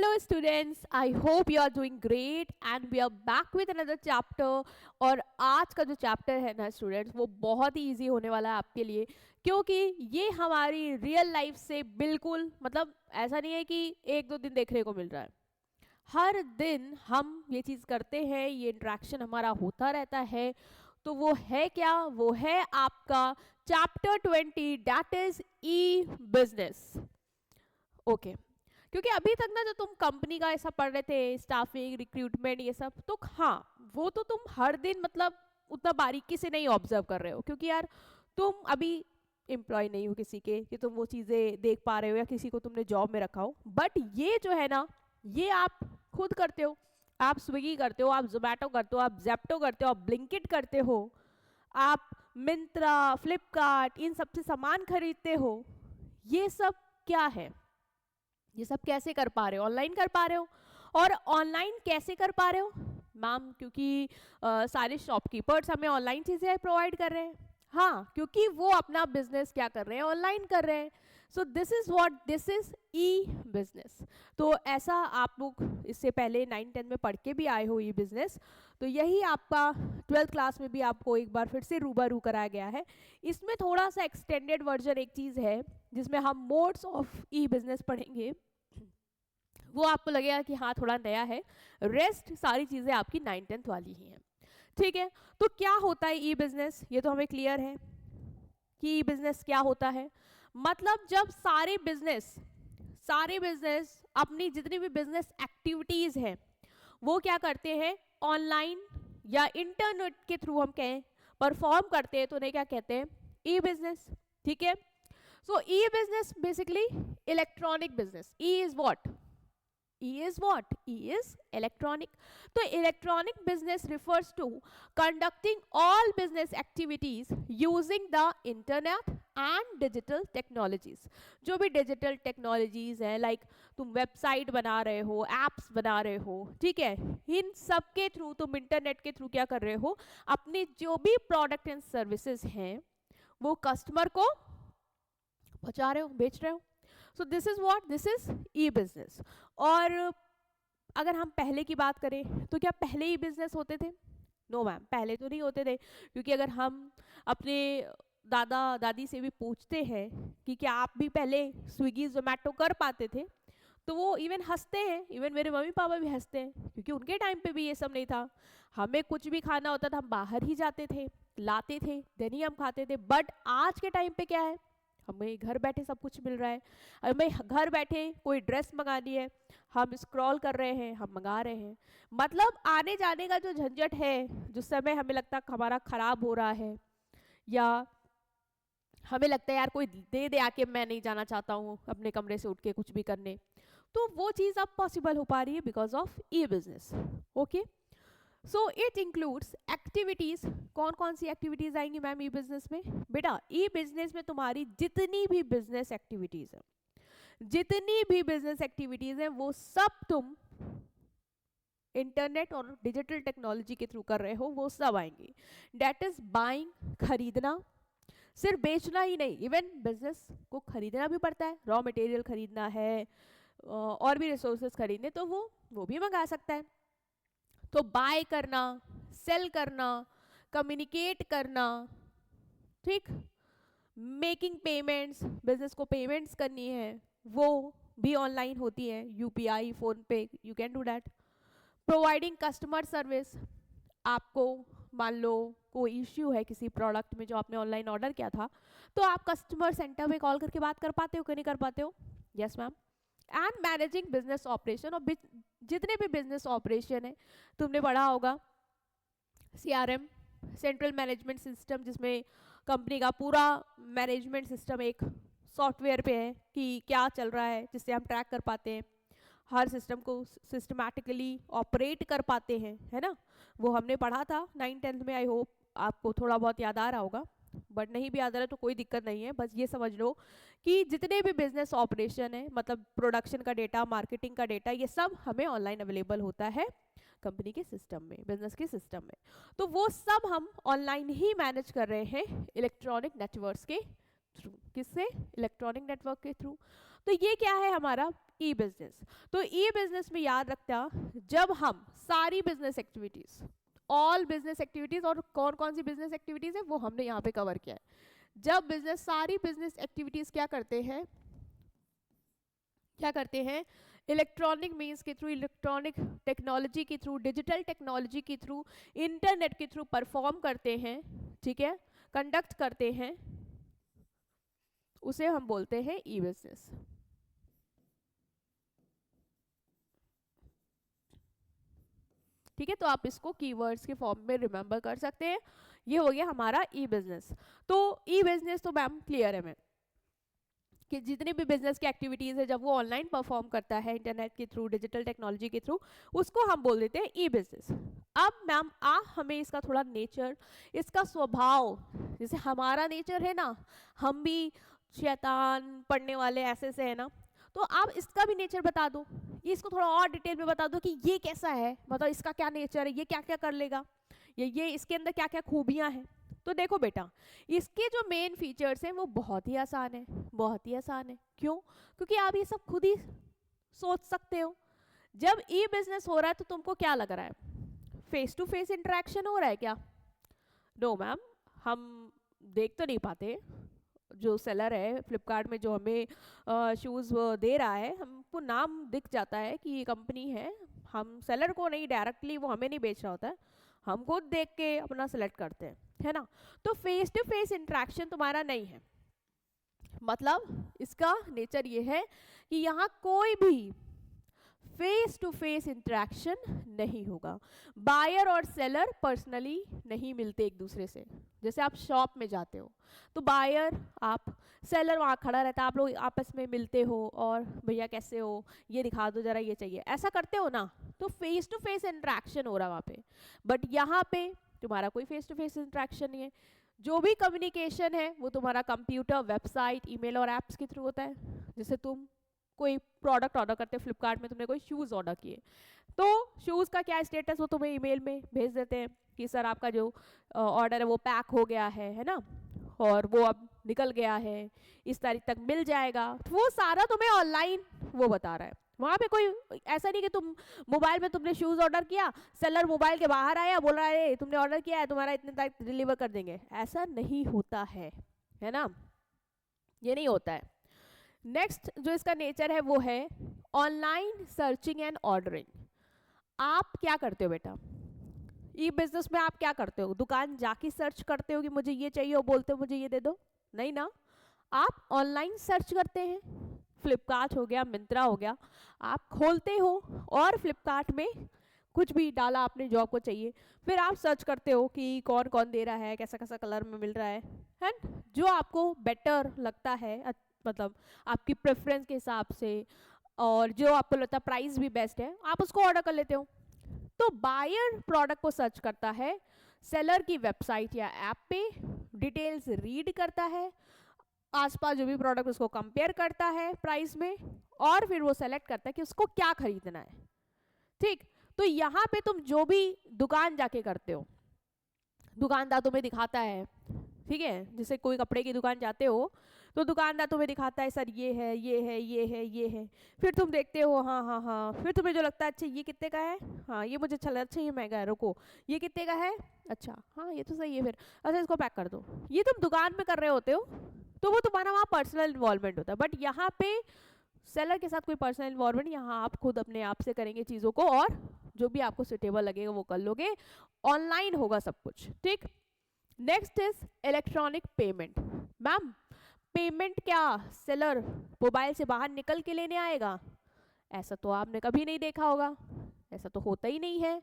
Hello students, I hope you are doing great and we are back with another chapter। और आज का जो chapter है ना स्टूडेंट्स, वो बहुत ही इजी होने वाला है आपके लिए, क्योंकि ये हमारी रियल लाइफ से बिल्कुल मतलब ऐसा नहीं है कि एक दो दिन देखने को मिल रहा है। हर दिन हम ये चीज़ करते हैं, ये इंट्रैक्शन हमारा होता रहता है। तो वो है क्या? वो है आपका chapter 20, that is E business. Okay, क्योंकि अभी तक ना जो तुम कंपनी का ऐसा पढ़ रहे थे, स्टाफिंग, रिक्रूटमेंट, ये सब, तो हाँ वो तो तुम हर दिन मतलब उतना बारीकी से नहीं ऑब्जर्व कर रहे हो, क्योंकि यार तुम अभी एम्प्लॉय नहीं हो किसी के कि तुम वो चीज़ें देख पा रहे हो या किसी को तुमने जॉब में रखा हो। बट ये जो है ना, ये आप खुद करते हो। आप स्विगी करते हो, आप जोमेटो करते हो, आप जेप्टो करते हो, आप ब्लिंकिट करते हो, आप मिंत्रा, फ्लिपकार्ट, इन सब से सामान खरीदते हो। ये सब क्या है? ये सब कैसे कर पा रहे हो? ऑनलाइन कर पा रहे हो। और ऑनलाइन कैसे कर पा रहे हो मैम? क्योंकि सारे शॉपकीपर्स हमें ऑनलाइन चीज़ें प्रोवाइड कर रहे हैं। हाँ, क्योंकि वो अपना बिजनेस क्या कर रहे हैं? ऑनलाइन कर रहे हैं। So this is what, this is E business. तो ऐसा आप लोग इससे पहले 9-10 में पढ़ के भी आए हो ई बिजनेस। तो यही आपका 12th क्लास में भी आपको एक बार फिर से रूबरू कराया गया है। इसमें थोड़ा सा एक्सटेंडेड वर्जन एक चीज़ है जिसमें हम मोड्स ऑफ ई बिजनेस पढ़ेंगे। वो आपको लगेगा कि हाँ थोड़ा नया है, रेस्ट सारी चीज़ें आपकी 9-10th वाली ही हैं। ठीक है, तो क्या होता है ई बिजनेस? ये तो हमें क्लियर है कि ई बिजनेस क्या होता है। मतलब जब सारे बिजनेस अपनी जितनी भी बिजनेस एक्टिविटीज हैं वो क्या करते हैं? ऑनलाइन या इंटरनेट के थ्रू हम कहें परफॉर्म करते हैं, तो उन्हें क्या कहते हैं? E business. ठीक है, so E business basically electronic business. E is what? E is what? E is electronic. So electronic business refers to conducting all business activities using the internet and digital technologies. जो भी digital technologies है, like तुम website बना रहे हो, apps बना रहे हो, ठीक है, इन सब के थ्रू तुम इंटरनेट के थ्रू क्या कर रहे हो? अपने जो भी प्रोडक्ट एंड सर्विसेज हैं वो कस्टमर को पहुंचा रहे हो, बेच रहे हो। So this is what, this is E business. और अगर हम पहले की बात करें तो क्या पहले ई बिजनेस होते थे? नो मैम, पहले तो नहीं होते थे, क्योंकि अगर हम अपने दादा दादी से भी पूछते हैं कि क्या आप भी पहले स्विगी जोमेटो कर पाते थे, तो वो इवन हंसते हैं। इवन मेरे मम्मी पापा भी हंसते हैं, क्योंकि उनके टाइम पे भी ये सब नहीं था। हमें कुछ भी खाना होता था हम बाहर ही जाते थे, लाते थे, देन ही हम खाते थे। बट आज के टाइम पे क्या है? हमें घर बैठे सब कुछ मिल रहा है। हमें घर बैठे कोई ड्रेस मंगानी है, हम स्क्रॉल कर रहे हैं, हम मंगा रहे हैं। मतलब आने जाने का जो झंझट है, जो समय हमें लगता है हमारा खराब हो रहा है, या हमें लगता है यार कोई दे दे आके, मैं नहीं जाना चाहता हूँ अपने कमरे से उठ के कुछ भी करने, तो वो चीज़ अब पॉसिबल हो पा रही है because of E business. Okay, so it includes activities. कौन कौन सी एक्टिविटीज आएंगी मैम ई बिजनेस में? बेटा ई बिजनेस में तुम्हारी जितनी भी बिजनेस एक्टिविटीज है, जितनी भी बिजनेस एक्टिविटीज हैं, वो सब तुम इंटरनेट और डिजिटल टेक्नोलॉजी के थ्रू कर रहे हो, वो सब आएंगी। डेट इज बाइंग, खरीदना। सिर्फ बेचना ही नहीं, इवन बिजनेस को खरीदना भी पड़ता है। रॉ मटेरियल खरीदना है और भी रिसोर्सेज खरीदने, तो वो भी मंगा सकता है। तो बाय करना, सेल करना, कम्युनिकेट करना, ठीक, मेकिंग पेमेंट्स, बिजनेस को पेमेंट्स करनी है, वो भी ऑनलाइन होती है। यूपीआई, फोन पे, you can do that. Providing customer service. आपको मान लो कोई इश्यू है किसी प्रोडक्ट में जो आपने ऑनलाइन ऑर्डर किया था, तो आप कस्टमर सेंटर में कॉल करके बात कर पाते हो कि नहीं कर पाते हो? Yes ma'am. And managing business operation. और जितने भी बिजनेस ऑपरेशन है, तुमने पढ़ा होगा सीआरएम, सेंट्रल मैनेजमेंट सिस्टम, जिसमें कंपनी का पूरा मैनेजमेंट सिस्टम एक सॉफ्टवेयर पे है कि क्या चल रहा है, जिससे हम ट्रैक कर पाते हैं, हर सिस्टम को सिस्टमैटिकली ऑपरेट कर पाते हैं, है ना। वो हमने पढ़ा था 9-10th में। आई होप आपको थोड़ा बहुत याद आ रहा होगा, बट नहीं भी याद आ रहा तो कोई दिक्कत नहीं है। बस ये समझ लो कि जितने भी बिजनेस ऑपरेशन है, मतलब प्रोडक्शन का डेटा, मार्केटिंग का डेटा, ये सब हमें ऑनलाइन अवेलेबल होता है कंपनी के सिस्टम में, बिजनेस के सिस्टम में। तो वो सब हम ऑनलाइन ही मैनेज कर रहे हैं इलेक्ट्रॉनिक नेटवर्क्स के थ्रू, किससे? इलेक्ट्रॉनिक नेटवर्क के थ्रू। तो ये क्या है हमारा? ई बिजनेस। तो ई बिजनेस में याद रखता, जब हम सारी business activities, all business activities, और कौन कौन सी बिजनेस एक्टिविटीज है वो हमने यहाँ पे कवर किया है। जब बिजनेस सारी बिजनेस एक्टिविटीज क्या करते हैं, इलेक्ट्रॉनिक मीन्स के थ्रू, इलेक्ट्रॉनिक टेक्नोलॉजी के थ्रू, डिजिटल टेक्नोलॉजी के थ्रू, इंटरनेट के थ्रू परफॉर्म करते हैं, ठीक है, कंडक्ट करते हैं, उसे हम बोलते हैं ई बिजनेस। ठीक है, तो आप इसको कीवर्ड्स के फॉर्म में रिमेंबर कर सकते हैं। ये हो गया हमारा ई बिजनेस। तो ई बिजनेस तो मैम क्लियर है मैं कि जितनी भी बिजनेस की एक्टिविटीज है जब वो ऑनलाइन परफॉर्म करता है इंटरनेट के थ्रू, डिजिटल टेक्नोलॉजी के थ्रू, उसको हम बोल देते हैं ई बिजनेस। अब मैम हमें इसका थोड़ा नेचर, इसका स्वभाव, जैसे हमारा नेचर है ना, हम भी शैतान पढ़ने वाले ऐसे से है ना, तो आप इसका भी नेचर बता दो, ये इसको थोड़ा और डिटेल में बता दो कि ये कैसा है, मतलब इसका क्या नेचर है, ये क्या क्या कर लेगा, ये इसके अंदर क्या क्या खूबियां हैं। तो देखो बेटा, इसके जो मेन फीचर्स हैं वो बहुत ही आसान है, बहुत ही आसान है। क्यों? क्योंकि आप ये सब खुद ही सोच सकते हो। जब ई बिजनेस हो रहा है तो तुमको क्या लग रहा है? फेस टू फेस इंटरेक्शन हो रहा है क्या? नो मैम, हम देख तो नहीं पाते। जो सेलर है फ्लिपकार्ट में जो हमें शूज़ दे रहा है, हमको नाम दिख जाता है कि ये कंपनी है, हम सेलर को नहीं डायरेक्टली, वो हमें नहीं बेच रहा होता है, हम खुद देख के अपना सेलेक्ट करते हैं, है ना। तो फेस टू फेस इंटरेक्शन तुम्हारा नहीं है, मतलब इसका नेचर ये है कि यहाँ कोई भी फेस टू फेस इंटरेक्शन नहीं होगा। बायर और सेलर पर्सनली नहीं मिलते एक दूसरे से। जैसे आप शॉप में जाते हो तो बायर, आप, सेलर वहाँ खड़ा रहता है, आप लोग आपस में मिलते हो और भैया कैसे हो, ये दिखा दो जरा, ये चाहिए, ऐसा करते हो ना, तो फेस टू फेस इंटरेक्शन हो रहा है वहाँ पे। बट यहाँ पे तुम्हारा कोई फेस टू फेस इंटरेक्शन नहीं है। जो भी कम्युनिकेशन है वो तुम्हारा कंप्यूटर, वेबसाइट, ईमेल और ऐप्स के थ्रू होता है। जैसे तुम कोई प्रोडक्ट ऑर्डर करते हो फ्लिपकार्ट में, तुमने कोई शूज़ ऑर्डर किए, तो शूज़ का क्या स्टेटस वो तुम्हें ईमेल में भेज देते हैं कि सर आपका जो ऑर्डर है वो पैक हो गया है ना, और वो अब निकल गया है, इस तारीख तक मिल जाएगा। तो वो सारा तुम्हें ऑनलाइन वो बता रहा है। वहाँ पे कोई ऐसा नहीं कि तुम मोबाइल में तुमने शूज़ ऑर्डर किया, सेलर मोबाइल के बाहर आया, बोल रहा है तुमने ऑर्डर किया है, तुम्हारा इतने तारीख डिलीवर कर देंगे। ऐसा नहीं होता है ना, ये नहीं होता है। नेक्स्ट जो इसका नेचर है वो है ऑनलाइन सर्चिंग एंड ऑर्डरिंग। आप क्या करते हो बेटा, ई बिजनेस में आप क्या करते हो? दुकान जाके सर्च करते हो कि मुझे ये चाहिए और बोलते हो मुझे ये दे दो? नहीं ना, आप ऑनलाइन सर्च करते हैं। फ्लिपकार्ट हो गया, मिंत्रा हो गया, आप खोलते हो और फ्लिपकार्ट में कुछ भी डाला आपने जो आपको चाहिए, फिर आप सर्च करते हो कि कौन कौन दे रहा है, कैसा कैसा कलर में मिल रहा है, जो आपको बेटर लगता है, मतलब आपकी प्रेफरेंस के हिसाब से, और जो आपको लगता है प्राइस भी बेस्ट है, आप उसको ऑर्डर कर लेते हो। तो बायर प्रोडक्ट को सर्च करता है, सेलर की वेबसाइट या ऐप पे डिटेल्स रीड करता है, आसपास जो भी प्रोडक्ट उसको कंपेयर करता है प्राइस में, और फिर वो सेलेक्ट करता है कि उसको क्या खरीदना है। ठीक, तो यहाँ पे तुम जो भी दुकान जाके करते हो, दुकानदार तुम्हें दिखाता है, ठीक है, जैसे कोई कपड़े की दुकान जाते हो तो दुकानदार तुम्हें दिखाता है सर ये है, ये है, ये है, ये है, फिर तुम देखते हो हाँ हाँ हाँ, फिर तुम्हें जो लगता है अच्छा ये कितने का है, हाँ ये मुझे अच्छा, अच्छा ये महंगा है, रुको ये कितने का है, अच्छा हाँ ये तो सही है, फिर अच्छा इसको पैक कर दो। ये तुम दुकान में कर रहे होते हो, तो वो तुम्हारा वहाँ पर्सनल इन्वॉल्वमेंट होता है। बट यहाँ पे सेलर के साथ कोई पर्सनल इन्वॉल्वमेंट, यहाँ आप खुद अपने आप से करेंगे चीज़ों को, और जो भी आपको सुटेबल लगेगा वो कर लोगे, ऑनलाइन होगा सब कुछ। ठीक, next is electronic payment. Ma'am payment क्या सेलर मोबाइल से बाहर निकल के लेने आएगा? ऐसा तो आपने कभी नहीं देखा होगा, ऐसा तो होता ही नहीं है।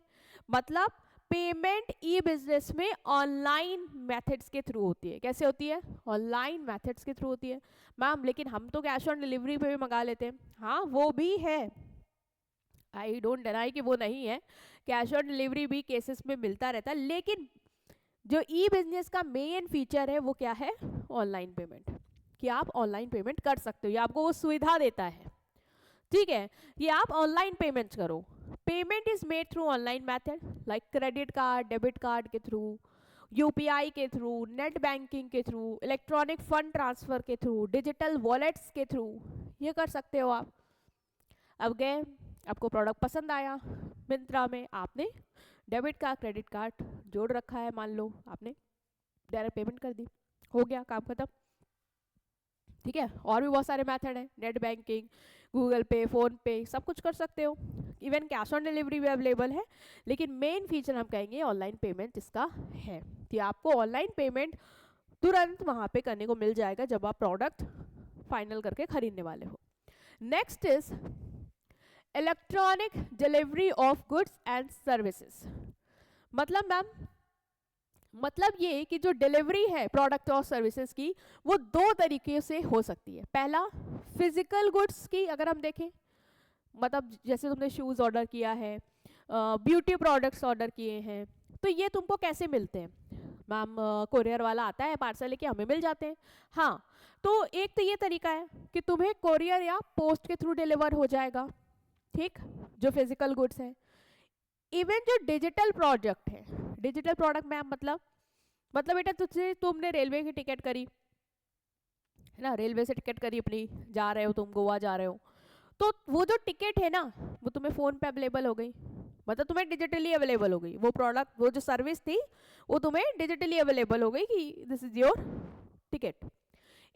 मतलब पेमेंट ई बिजनेस में ऑनलाइन मेथड्स के थ्रू होती है। कैसे होती है? ऑनलाइन मेथड्स के थ्रू होती है। मैम लेकिन हम तो कैश ऑन डिलीवरी पे भी मंगा लेते हैं। हाँ वो भी है, आई डोंट डिनाई कि वो नहीं है, कैश ऑन डिलीवरी भी केसेस में मिलता रहता है, लेकिन जो ई बिजनेस का मेन फीचर है वो क्या है? ऑनलाइन पेमेंट, कि आप ऑनलाइन पेमेंट कर सकते हो, ये आपको वो सुविधा देता है। ठीक है, ये आप ऑनलाइन पेमेंट करो। Payment is made through online method like credit card, debit card के थ्रू, यूपीआई के थ्रू, नेट बैंकिंग के थ्रू, इलेक्ट्रॉनिक फंड ट्रांसफर के थ्रू, डिजिटल वॉलेट्स के थ्रू ये कर सकते हो आप। अब गए, आपको प्रोडक्ट पसंद आया मिंत्रा में, आपने डेबिट कार्ड क्रेडिट कार्ड जोड़ रखा है, मान लो आपने डायरेक्ट पेमेंट कर दी, हो गया काम खत्म। ठीक है, और भी बहुत सारे मेथड हैं, नेट बैंकिंग, गूगल पे, फोन पे, सब कुछ कर सकते हो। इवन कैश ऑन डिलीवरी भी अवेलेबल है, लेकिन मेन फीचर हम कहेंगे ऑनलाइन पेमेंट इसका है कि आपको ऑनलाइन पेमेंट तुरंत वहाँ पे करने को मिल जाएगा जब आप प्रोडक्ट फाइनल करके खरीदने वाले हो। Next is electronic delivery of goods and services. मतलब मैम, मतलब ये कि जो डिलीवरी है प्रोडक्ट और सर्विसेज की वो दो तरीके से हो सकती है। पहला फिजिकल गुड्स की अगर हम देखें, मतलब जैसे तुमने शूज़ ऑर्डर किया है, ब्यूटी प्रोडक्ट्स ऑर्डर किए हैं, तो ये तुमको कैसे मिलते हैं मैम? कोरियर वाला आता है, पार्सल लेके हमें मिल जाते हैं। हाँ, तो एक तो ये तरीका है कि तुम्हें कोरियर या पोस्ट के थ्रू डिलीवर हो जाएगा, ठीक, जो फिजिकल गुड्स है। इवन जो डिजिटल प्रोडक्ट है, डिजिटल प्रोडक्ट मैम मतलब बेटा तुझसे, तुमने रेलवे की टिकट करी है ना, रेलवे से टिकट करी अपनी, जा रहे हो तुम, गोवा जा रहे हो, तो वो जो टिकट है ना वो तुम्हें फ़ोन पे अवेलेबल हो गई, मतलब तुम्हें डिजिटली अवेलेबल हो गई वो प्रोडक्ट, वो जो सर्विस थी वो तुम्हें डिजिटली अवेलेबल हो गई कि this is your ticket.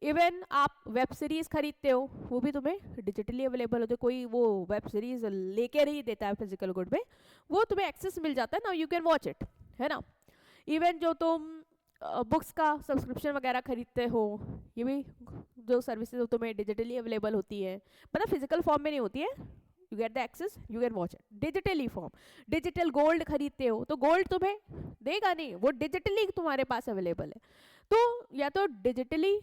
Even आप वेब सीरीज़ खरीदते हो, वो भी तुम्हें डिजिटली अवेलेबल होते, कोई वो वेब सीरीज़ लेके नहीं देता है फिजिकल गुड में, वो तुम्हें एक्सेस मिल जाता है ना, यू कैन वॉच इट, है ना। इवन जो तुम बुक्स का सब्सक्रिप्शन वगैरह खरीदते हो, ये भी जो सर्विसेज तुम्हें डिजिटली अवेलेबल होती है, मतलब फिजिकल फॉर्म में नहीं होती है, you get the access, you can watch it digitally form. Digital gold खरीदते हो तो गोल्ड तुम्हें देगा नहीं, वो डिजिटली तुम्हारे पास अवेलेबल है। तो या तो डिजिटली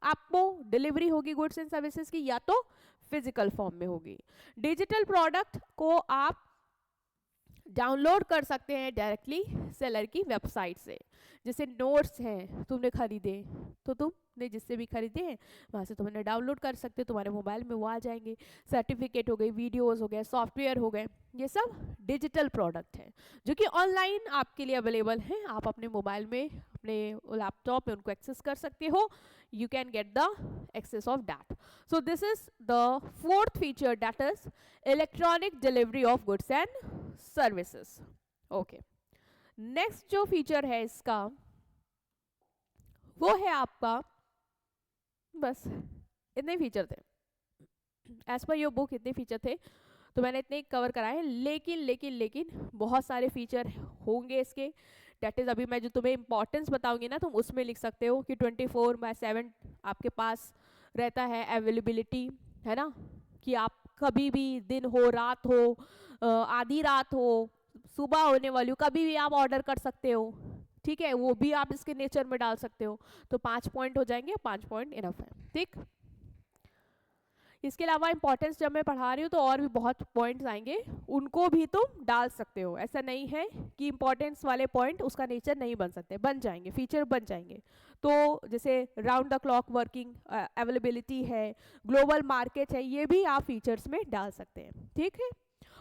आपको डिलीवरी होगी गुड्स एंड सर्विसेज की, या तो फिजिकल फॉर्म में होगी। डिजिटल प्रोडक्ट को आप डाउनलोड कर सकते हैं डायरेक्टली सेलर की वेबसाइट से। जैसे नोट्स हैं तुमने खरीदे, तो तुमने जिससे भी खरीदे हैं वहाँ से तुमने डाउनलोड कर सकते हो, तुम्हारे मोबाइल में वो आ जाएंगे। सर्टिफिकेट हो गए, वीडियोस हो गए, सॉफ्टवेयर हो गए, ये सब डिजिटल प्रोडक्ट हैं जो कि ऑनलाइन आपके लिए अवेलेबल हैं। आप अपने मोबाइल में, अपने लैपटॉप में उनको एक्सेस कर सकते हो, you can get the access of that. So this is the fourth feature, that is electronic delivery of goods and services. Okay, next जो feature है इसका वो है आपका, बस इतने फीचर थे एज पर योर बुक, इतने फीचर थे तो मैंने इतने कवर कराए। लेकिन लेकिन लेकिन बहुत सारे फीचर होंगे इसके, डेट इज़ अभी मैं जो तुम्हें इंपॉर्टेंस बताऊंगी ना, तुम उसमें लिख सकते हो कि 24/7 आपके पास रहता है अवेलेबिलिटी, है ना, कि आप कभी भी, दिन हो, रात हो, आधी रात हो, सुबह होने वाली हो, कभी भी आप ऑर्डर कर सकते हो। ठीक है, वो भी आप इसके नेचर में डाल सकते हो। तो 5 पॉइंट हो जाएंगे, 5 पॉइंट इनफ है। ठीक, इसके अलावा इंपॉर्टेंस जब मैं पढ़ा रही हूँ तो और भी बहुत पॉइंट्स आएंगे, उनको भी तुम डाल सकते हो। ऐसा नहीं है कि इंपॉर्टेंस वाले पॉइंट उसका नेचर नहीं बन सकते, बन जाएंगे, फीचर बन जाएंगे। तो जैसे round the clock working availability है, ग्लोबल मार्केट है, ये भी आप फीचर्स में डाल सकते हैं। ठीक है,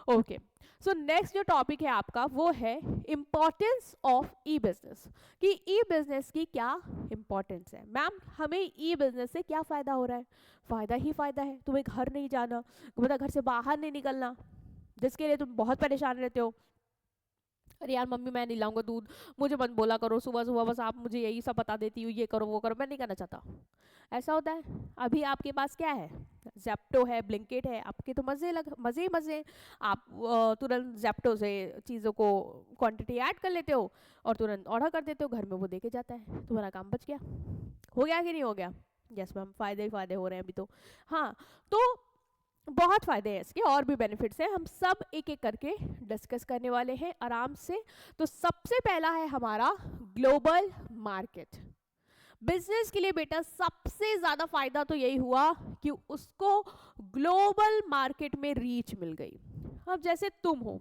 ओके। सो नेक्स्ट जो टॉपिक है आपका वो है इम्पॉर्टेंस ऑफ ई बिजनेस, कि ई बिजनेस की क्या इम्पॉर्टेंस है। मैम हमें ई बिजनेस से क्या फ़ायदा हो रहा है? फ़ायदा ही फ़ायदा है। तुम्हें घर नहीं जाना, मतलब घर से बाहर नहीं निकलना, जिसके लिए तुम बहुत परेशान रहते हो। अरे यार मम्मी मैं नहीं लाऊंगा दूध, मुझे मत बोला करो, सुबह सुबह बस आप मुझे यही सब बता देती हो, ये करो वो करो, मैं नहीं करना चाहता। ऐसा होता है। अभी आपके पास क्या है? ज़ेप्टो है, ब्लिंकिट है, आपके तो मज़े ही मज़े। आप तुरंत ज़ेप्टो से चीज़ों को क्वांटिटी ऐड कर लेते हो और तुरंत ऑर्डर कर देते हो, घर में वो देके जाता है, तुम्हारा काम बच गया। हो गया कि नहीं हो गया? यस मैम, फ़ायदे ही फ़ायदे हो रहे हैं अभी तो। हाँ, तो बहुत फ़ायदे हैं इसके, और भी बेनिफिट्स हैं, हम सब एक एक करके डिस्कस करने वाले हैं आराम से। तो सबसे पहला है हमारा ग्लोबल मार्केट। बिजनेस के लिए बेटा सबसे ज़्यादा फ़ायदा तो यही हुआ कि उसको ग्लोबल मार्केट में रीच मिल गई। अब जैसे तुम हो,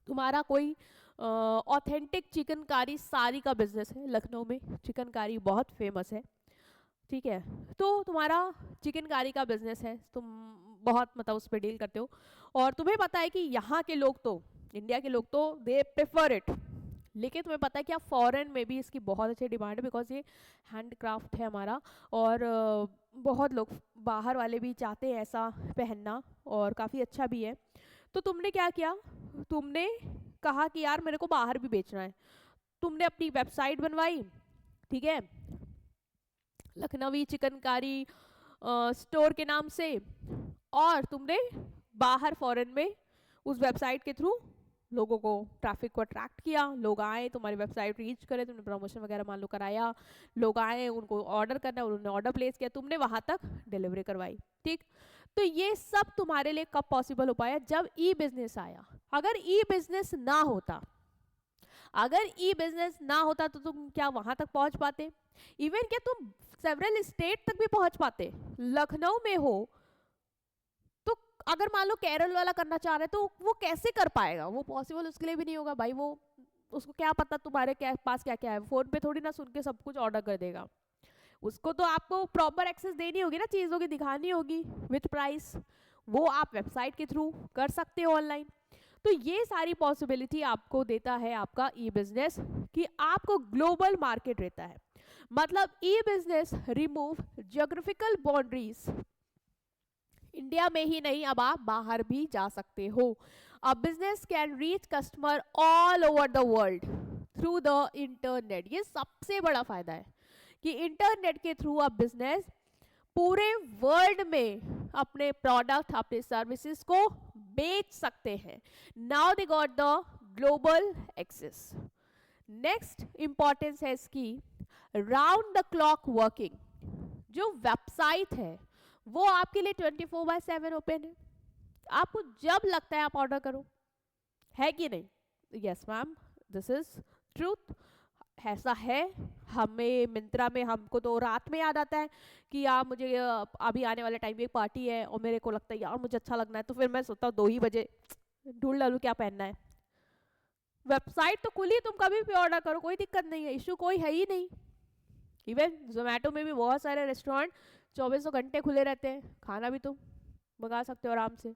तुम्हारा कोई ऑथेंटिक चिकनकारी साड़ी का बिजनेस है, लखनऊ में चिकनकारी बहुत फेमस है, ठीक है, तो तुम्हारा चिकनकारी का बिजनेस है, तुम बहुत मतलब उस पर डील करते हो, और तुम्हें पता है कि यहाँ के लोग तो, इंडिया के लोग तो दे प्रेफर इट, लेकिन तुम्हें पता है क्या, फॉरेन में भी इसकी बहुत अच्छी डिमांड है, बिकॉज ये हैंडक्राफ्ट है हमारा, और बहुत लोग बाहर वाले भी चाहते हैं ऐसा पहनना, और काफ़ी अच्छा भी है। तो तुमने क्या किया, तुमने कहा कि यार मेरे को बाहर भी बेचना है, तुमने अपनी वेबसाइट बनवाई, ठीक है, लखनवी चिकनकारी स्टोर के नाम से, और तुमने बाहर फॉरेन में उस वेबसाइट के थ्रू लोगों को, ट्रैफिक को अट्रैक्ट किया, लोग आए, तुम्हारी वेबसाइट रीच करे, तुमने प्रमोशन वगैरह मान लो कराया, लोग आए, उनको ऑर्डर करना, उन्होंने ऑर्डर प्लेस किया, तुमने वहां तक डिलीवरी करवाई, ठीक। तो ये सब तुम्हारे लिए कब पॉसिबल हो पाया, जब ई बिजनेस आया। अगर ई बिजनेस ना होता, अगर ई बिजनेस ना होता तो तुम क्या वहां तक पहुंच पाते, इवन क्या तुम सेवरल स्टेट तक भी पहुंच पाते। लखनऊ में हो तो अगर मान लो केरल वाला करना चाह रहे हैं तो वो कैसे कर पाएगा, वो पॉसिबल उसके लिए भी नहीं होगा भाई। वो उसको क्या पता तुम्हारे पास क्या क्या है, फोन पे थोड़ी ना सुन के सब कुछ ऑर्डर कर देगा। उसको तो आपको प्रॉपर एक्सेस देनी होगी ना, चीज़ों की दिखानी होगी विथ प्राइस, वो आप वेबसाइट के थ्रू कर सकते हो ऑनलाइन। तो ये सारी पॉसिबिलिटी आपको देता है आपका ई बिजनेस, कि आपको ग्लोबल मार्केट रहता है। मतलब E business remove geographical boundaries, India में ही नहीं, अब आप बाहर भी जा सकते हो। A business can reach customer all over the world through the internet. ये सबसे बड़ा फायदा है कि इंटरनेट के थ्रू आप बिजनेस पूरे वर्ल्ड में अपने प्रोडक्ट, अपने सर्विसेज को बेच सकते हैं। Now they got the global access. Next importance है इसकी, राउंड द क्लॉक वर्किंग। जो वेबसाइट है वो आपके लिए 24/7 ओपन है, आपको जब लगता है आप ऑर्डर करो, है कि नहीं? Yes ma'am, this is truth, ऐसा है। हमें मिंत्रा में हमको तो रात में याद आता है कि यार मुझे अभी आने वाले टाइम में एक पार्टी है, और मेरे को लगता है यार मुझे अच्छा लगना है, तो फिर मैं सोचता हूँ 2 ही बजे ढूंढ डालूं क्या पहनना है। वेबसाइट तो खुली, तुम कभी भी ऑर्डर करो, कोई दिक्कत नहीं है, इशू कोई है ही नहीं। इवन जोमेटो में भी बहुत सारे रेस्टोरेंट 24 घंटे खुले रहते हैं, खाना भी तुम मंगा सकते हो आराम से,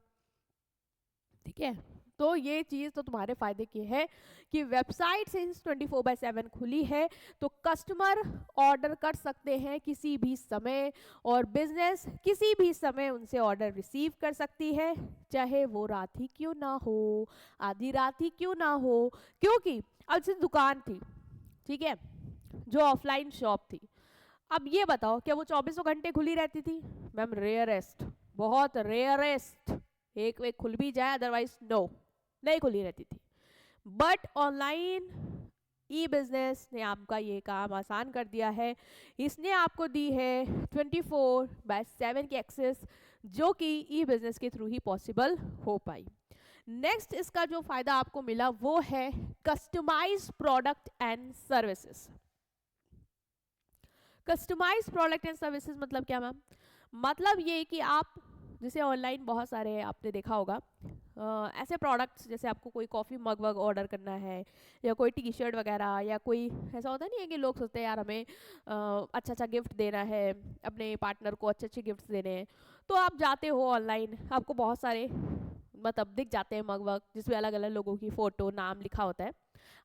ठीक है। तो ये चीज़ तो तुम्हारे फायदे की है कि वेबसाइट से 24/7 खुली है, तो कस्टमर ऑर्डर कर सकते हैं किसी भी समय, और बिजनेस किसी भी समय उनसे ऑर्डर रिसीव कर सकती है, चाहे वो रात ही क्यों ना हो, आधी रात ही क्यों ना हो। क्योंकि अब जैसे दुकान थी, ठीक है, जो ऑफलाइन शॉप थी, अब ये बताओ क्या वो 24 घंटे खुली रहती थी? मैम रेयरेस्ट, बहुत रेयरेस्ट एक वे खुल भी जाए, अदरवाइज नो, नहीं खुली रहती थी। बट ऑनलाइन ई बिजनेस ने आपका ये काम आसान कर दिया है, इसने आपको दी है 24/7 की एक्सेस, जो कि ई बिजनेस के थ्रू ही पॉसिबल हो पाई। नेक्स्ट इसका जो फायदा आपको मिला वो है customised product and services. Customised product and services मतलब क्या मैम? मतलब ये कि आप जैसे ऑनलाइन बहुत सारे आपने देखा होगा ऐसे प्रोडक्ट्स, जैसे आपको कोई कॉफ़ी मग वग ऑर्डर करना है, या कोई टी शर्ट वगैरह, या कोई ऐसा होता नहीं है कि लोग सोचते हैं यार हमें अच्छा अच्छा गिफ्ट देना है, अपने पार्टनर को अच्छे अच्छे गिफ्ट्स देने हैं, तो आप जाते हो ऑनलाइन, आपको बहुत सारे मतलब दिख जाते हैं मग वग, जिसमें अलग अलग लोगों की फ़ोटो, नाम लिखा होता है।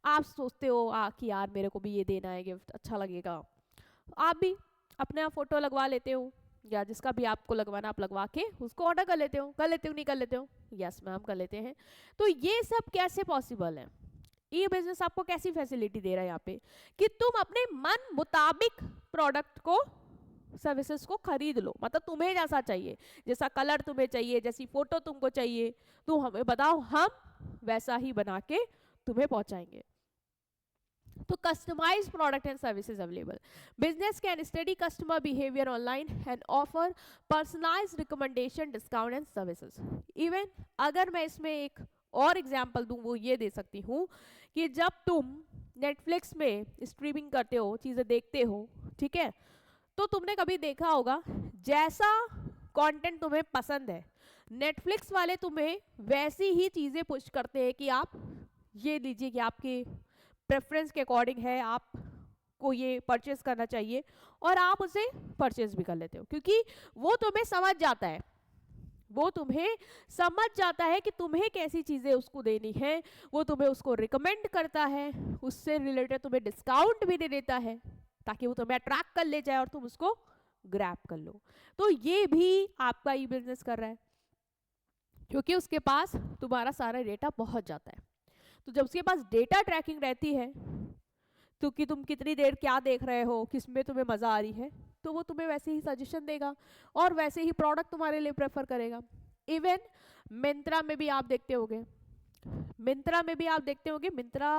आप सोचते हो कि यार मेरे को भी ये देना है गिफ्ट, अच्छा लगेगा, आप भी अपना फ़ोटो लगवा लेते हो, या जिसका भी आपको लगवाना आप लगवा के उसको ऑर्डर कर लेते हो। नहीं कर लेते हो? यस मैम कर लेते हैं। तो ये सब कैसे पॉसिबल है? ई बिजनेस आपको कैसी फैसिलिटी दे रहा है यहाँ पे कि तुम अपने मन मुताबिक प्रोडक्ट को, सर्विसेज को खरीद लो। मतलब तुम्हें जैसा चाहिए, जैसा कलर तुम्हें चाहिए, जैसी फोटो तुमको चाहिए, तो हमें बताओ, हम वैसा ही बना के तुम्हें पहुंचाएंगे। तो customized product and services available. Business can study customer behavior online and offer personalized recommendation, discount and services. Even अगर मैं इसमें एक और एग्जाम्पल दूं, वो ये दे सकती हूँ कि जब तुम नेटफ्लिक्स में स्ट्रीमिंग करते हो, चीज़ें देखते हो, ठीक है, तो तुमने कभी देखा होगा जैसा कंटेंट तुम्हें पसंद है, नेटफ्लिक्स वाले तुम्हें वैसी ही चीज़ें पुश करते हैं कि आप ये लीजिए, कि आपके प्रेफरेंस के अकॉर्डिंग है, आपको ये परचेज करना चाहिए, और आप उसे परचेज भी कर लेते हो, क्योंकि वो तुम्हें समझ जाता है, वो तुम्हें समझ जाता है कि तुम्हें कैसी चीज़ें उसको देनी है, वो तुम्हें उसको रिकमेंड करता है, उससे रिलेटेड तुम्हें डिस्काउंट भी दे देता है ताकि वो तुम्हें अट्रैक्ट कर ले जाए और तुम उसको ग्रैब कर लो। तो ये भी आपका ई बिजनेस कर रहा है, क्योंकि उसके पास तुम्हारा सारा डेटा पहुंच जाता है। तो जब उसके पास डेटा ट्रैकिंग रहती है तो कि तुम कितनी देर क्या देख रहे हो, किसमें तुम्हें मज़ा आ रही है, तो वो तुम्हें वैसे ही सजेशन देगा और वैसे ही प्रोडक्ट तुम्हारे लिए प्रेफर करेगा। इवन मिंत्रा में भी आप देखते होगे, मिंत्रा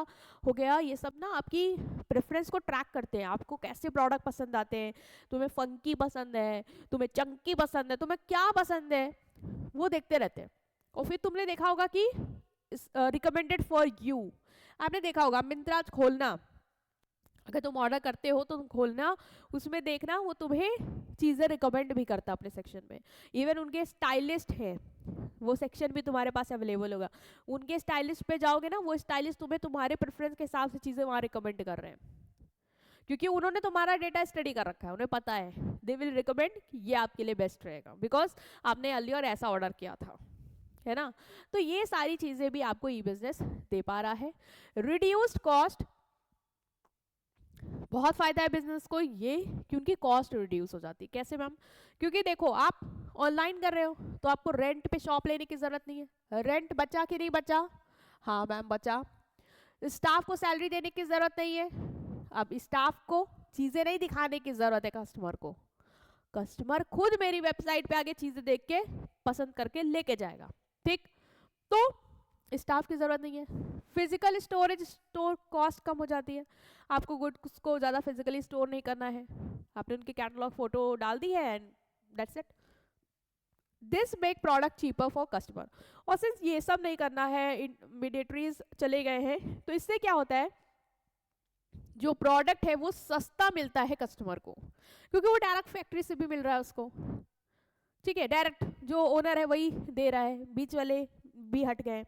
हो गया, ये सब ना आपकी प्रेफरेंस को ट्रैक करते हैं, आपको कैसे प्रोडक्ट पसंद आते हैं, तुम्हें फंकी पसंद है, तुम्हें चंकी पसंद है, तुम्हें क्या पसंद है, वो देखते रहते हैं। और फिर तुमने देखा होगा कि रिकमेंडेड फॉर यू, आपने देखा होगा मिंत्रा खोलना, अगर तुम ऑर्डर करते हो तो तुम खोलना, उसमें देखना वो तुम्हें चीज़ें रिकमेंड भी करता है अपने सेक्शन में। इवन उनके स्टाइलिस्ट है, वो सेक्शन भी तुम्हारे पास अवेलेबल होगा। उनके स्टाइलिस्ट पे जाओगे ना, वो स्टाइलिस्ट तुम्हें तुम्हारे प्रेफरेंस के हिसाब से चीज़ें वहाँ रिकमेंड कर रहे हैं, क्योंकि उन्होंने तुम्हारा डेटा स्टडी कर रखा है, उन्हें पता है, दे विल रिकमेंड कि ये आपके लिए बेस्ट रहेगा बिकॉज आपने अर्लियर ऐसा ऑर्डर किया था, है ना। तो ये सारी चीज़ें भी आपको ई बिजनेस दे पा रहा है। रिड्यूस्ड कॉस्ट, बहुत फायदा है बिजनेस को ये, क्योंकि कॉस्ट रिड्यूस हो जाती है। कैसे मैम? क्योंकि देखो आप ऑनलाइन कर रहे हो तो आपको रेंट पे शॉप लेने की जरूरत नहीं है। रेंट बचा कि नहीं बचा? हाँ मैम बचा। स्टाफ को सैलरी देने की जरूरत नहीं है। अब स्टाफ को चीजें नहीं दिखाने की जरूरत है कस्टमर को, कस्टमर खुद मेरी वेबसाइट पे आके चीजें देख के पसंद करके लेके जाएगा, ठीक। तो स्टाफ की ज़रूरत नहीं है। फिजिकल स्टोर कॉस्ट कम हो जाती है, आपको गुड्स को ज़्यादा फिजिकली स्टोर नहीं करना है, आपने उनकी कैटलॉग फोटो डाल दी है and that's it. This make product cheaper for customer. और सिंस ये सब नहीं करना है, इंटरमीडिएटरीज चले गए हैं, तो इससे क्या होता है, जो प्रोडक्ट है वो सस्ता मिलता है कस्टमर को, क्योंकि वो डायरेक्ट फैक्ट्री से भी मिल रहा है उसको, ठीक है, डायरेक्ट जो ओनर है वही दे रहा है, बीच वाले भी हट गए,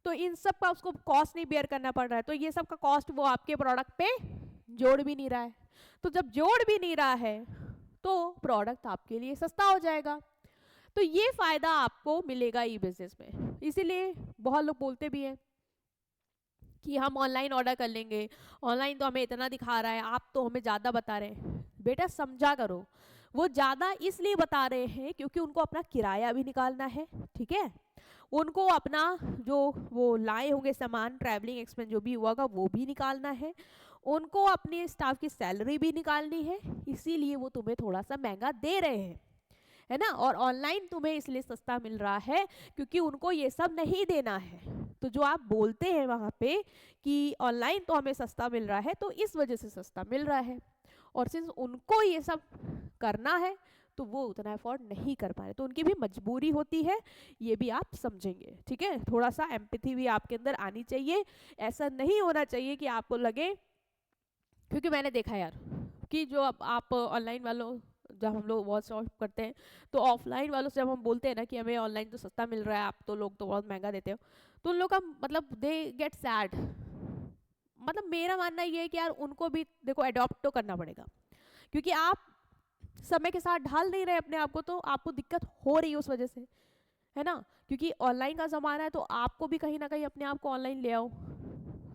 तो इन सब का उसको कॉस्ट नहीं बेयर करना पड़ रहा है। तो ये सब का कॉस्ट वो आपके प्रोडक्ट पे जोड़ भी नहीं रहा है। तो जब जोड़ भी नहीं रहा है तो प्रोडक्ट आपके लिए सस्ता हो जाएगा। तो ये फायदा आपको मिलेगा ई बिजनेस में। इसीलिए बहुत लोग बोलते भी हैं कि हम ऑनलाइन ऑर्डर कर लेंगे, ऑनलाइन तो हमें इतना दिखा रहा है, आप तो हमें ज़्यादा बता रहे हैं। बेटा समझा करो, वो ज़्यादा इसलिए बता रहे हैं क्योंकि उनको अपना किराया भी निकालना है, ठीक है, उनको अपना जो वो लाए होंगे सामान, ट्रैवलिंग एक्सपेंस जो भी हुआ वो भी निकालना है, उनको अपने स्टाफ की सैलरी भी निकालनी है, इसीलिए वो तुम्हें थोड़ा सा महंगा दे रहे हैं, है ना। और ऑनलाइन तुम्हें इसलिए सस्ता मिल रहा है क्योंकि उनको ये सब नहीं देना है। तो जो आप बोलते हैं वहाँ पे कि ऑनलाइन तो हमें सस्ता मिल रहा है, तो इस वजह से सस्ता मिल रहा है, और सिंस उनको ये सब करना है तो वो उतना अफोर्ड नहीं कर पा रहे, तो उनकी भी मजबूरी होती है, ये भी आप समझेंगे, ठीक है। थोड़ा सा एम्पैथी भी आपके अंदर आनी चाहिए। ऐसा नहीं होना चाहिए कि आपको लगे, क्योंकि मैंने देखा यार कि जो अब आप ऑनलाइन वालों, जब हम लोग वॉच शॉप करते हैं तो ऑफलाइन वालों से जब हम बोलते हैं ना कि हमें ऑनलाइन तो सस्ता मिल रहा है, आप तो लोग तो बहुत महंगा देते हो, तो उन लोग का मतलब दे गेट सैड। मतलब मेरा मानना ये है कि यार उनको भी देखो अडॉप्ट तो करना पड़ेगा, क्योंकि आप समय के साथ ढाल नहीं रहे अपने आप को, तो आपको दिक्कत हो रही है उस वजह से, है ना। क्योंकि ऑनलाइन का ज़माना है तो आपको भी कहीं ना कहीं अपने आप को ऑनलाइन ले आओ,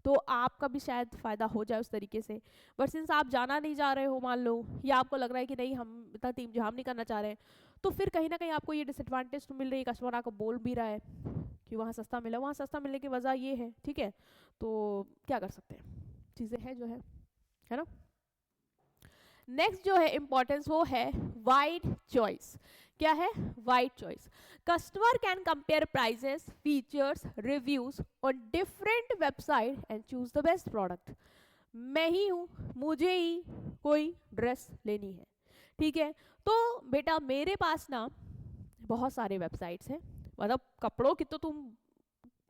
तो आपका भी शायद फ़ायदा हो जाए उस तरीके से। बट सिंस आप जाना नहीं जा रहे हो मान लो, या आपको लग रहा है कि नहीं हम इतना टीम जाम नहीं करना चाह रहे हैं, तो फिर कहीं ना कहीं आपको ये डिसएडवांटेज तो मिल रही है। कस्टमर आपको बोल भी रहा है कि वहाँ सस्ता मिला, वहाँ सस्ता मिलने की वजह ये है, ठीक है, तो क्या कर सकते हैं, चीज़ें हैं जो है ना। नेक्स्ट जो है इम्पोर्टेंस वो है वाइड चॉइस। क्या है? Wide choice. Customer can compare prices, features, reviews on different website and choose the best product. मैं ही हूँ, मुझे ही कोई ड्रेस लेनी है, ठीक है, तो बेटा मेरे पास ना बहुत सारे वेबसाइट्स हैं, मतलब कपड़ों की तो तुम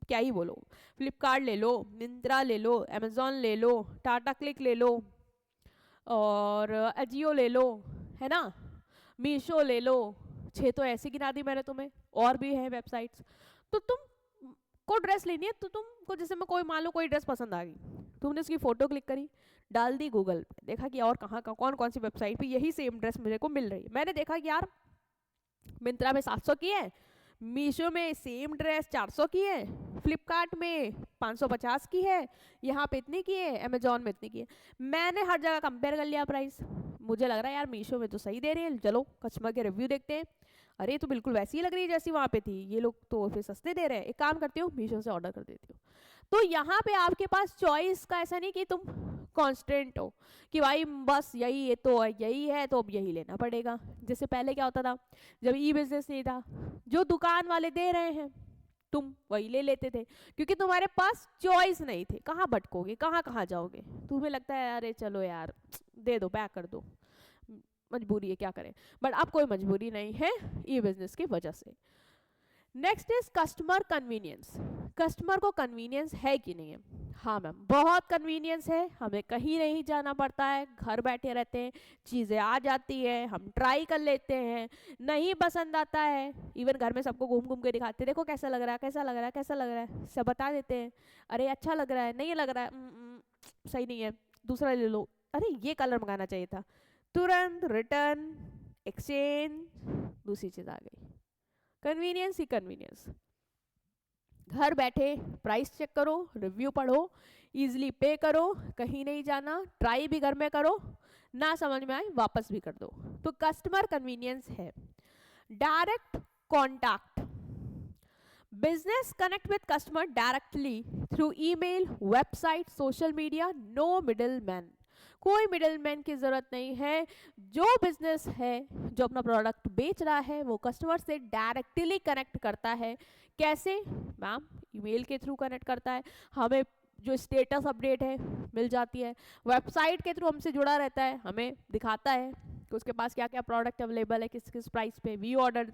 क्या ही बोलो, फ्लिपकार्ट ले लो, मिंत्रा ले लो, अमेजोन ले लो, टाटा क्लिक ले लो, और अजियो ले लो, है ना, मीशो ले लो, 6 तो ऐसे गिना दी मैंने तुम्हें, और भी है वेबसाइट्स। तो तुम को ड्रेस लेनी है तो तुमको, जैसे मैं कोई मान लो कोई ड्रेस पसंद आ गई, तुमने उसकी फ़ोटो क्लिक करी, डाल दी गूगल पे, देखा कि और कहाँ कौन कौन सी वेबसाइट पे यही सेम ड्रेस मेरे को मिल रही है। मैंने देखा कि यार मिंत्रा में 700 की है, मीशो में सेम ड्रेस 400 की है, फ्लिपकार्ट में 550 की है, यहाँ पे इतनी की है, अमेजोन में इतनी की है। मैंने हर जगह कंपेयर कर लिया प्राइस, मुझे लग रहा है यार मीशो में तो सही दे रहे हैं, चलो कस्टमर के रिव्यू देखते हैं। अरे तो बिल्कुल वैसी ही लग रही है जैसी वहाँ पे थी, ये लोग तो फिर सस्ते दे रहे हैं, एक काम करती हूँ मीशो से ऑर्डर कर देती हूँ। तो यहाँ पे आपके पास चॉइस का ऐसा नहीं कि तुम कांस्टेंट हो कि भाई बस यही ये तो यही है तो अब यही लेना पड़ेगा। जैसे पहले क्या होता था जब ई बिजनेस नहीं था, जो दुकान वाले दे रहे हैं तुम वही ले लेते थे, क्योंकि तुम्हारे पास चॉइस नहीं थे, कहाँ भटकोगे कहाँ कहाँ जाओगे, तुम्हें लगता है अरे चलो यार दे दो पैक कर दो, मजबूरी है क्या करें। बट अब कोई मजबूरी नहीं है ई बिजनेस की वजह से। Next is customer convenience. Customer को कन्वीनियंस है कि नहीं है? हाँ मैम, बहुत कन्वीनियंस है, हमें कहीं नहीं जाना पड़ता है, घर बैठे रहते हैं, चीज़ें आ जाती है, हम ट्राई कर लेते हैं, नहीं पसंद आता है इवन घर में सबको घूम घूम के दिखाते हैं, देखो कैसा लग रहा है कैसा लग रहा है कैसा लग रहा है, सब बता देते हैं, अरे अच्छा लग रहा है नहीं लग रहा है सही नहीं है दूसरा ले लो, अरे ये कलर मंगाना चाहिए था, तुरंत रिटर्न एक्सचेंज, दूसरी चीज़ आ गई। कन्वीनियंस ही कन्वीनियंस, घर बैठे प्राइस चेक करो, रिव्यू पढ़ो, इजीली पे करो, कहीं नहीं जाना, ट्राई भी घर में करो, ना समझ में आए वापस भी कर दो, तो कस्टमर कन्वीनियंस है। Direct contact, business connect with customer directly through email, website, social media, no middleman, कोई मिडिल मैन की जरूरत नहीं है। जो बिजनेस है जो अपना प्रोडक्ट बेच रहा है वो कस्टमर से डायरेक्टली कनेक्ट करता है। कैसे मैम? ईमेल के थ्रू कनेक्ट करता है, हमें जो स्टेटस अपडेट है मिल जाती है, वेबसाइट के थ्रू हमसे जुड़ा रहता है, हमें दिखाता है कि उसके पास क्या क्या प्रोडक्ट अवेलेबल है, किस किस प्राइस पे, वी ऑर्डर,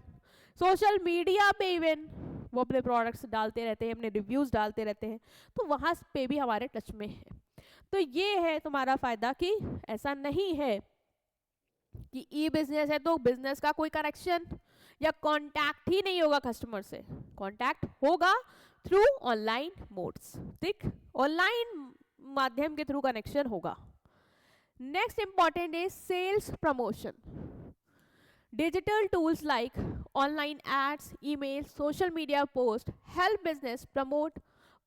सोशल मीडिया पे इवन वो अपने प्रोडक्ट्स डालते रहते हैं, अपने रिव्यूज़ डालते रहते हैं, तो वहाँ पे भी हमारे टच में है। तो ये है तुम्हारा फायदा कि ऐसा नहीं है कि ई बिजनेस है तो बिजनेस का कोई कनेक्शन या कांटेक्ट ही नहीं होगा कस्टमर से, कांटेक्ट होगा थ्रू ऑनलाइन मोड्स, ठीक, ऑनलाइन माध्यम के थ्रू कनेक्शन होगा। Next important is sales promotion. Digital tools like online ads, email, social media post help business promote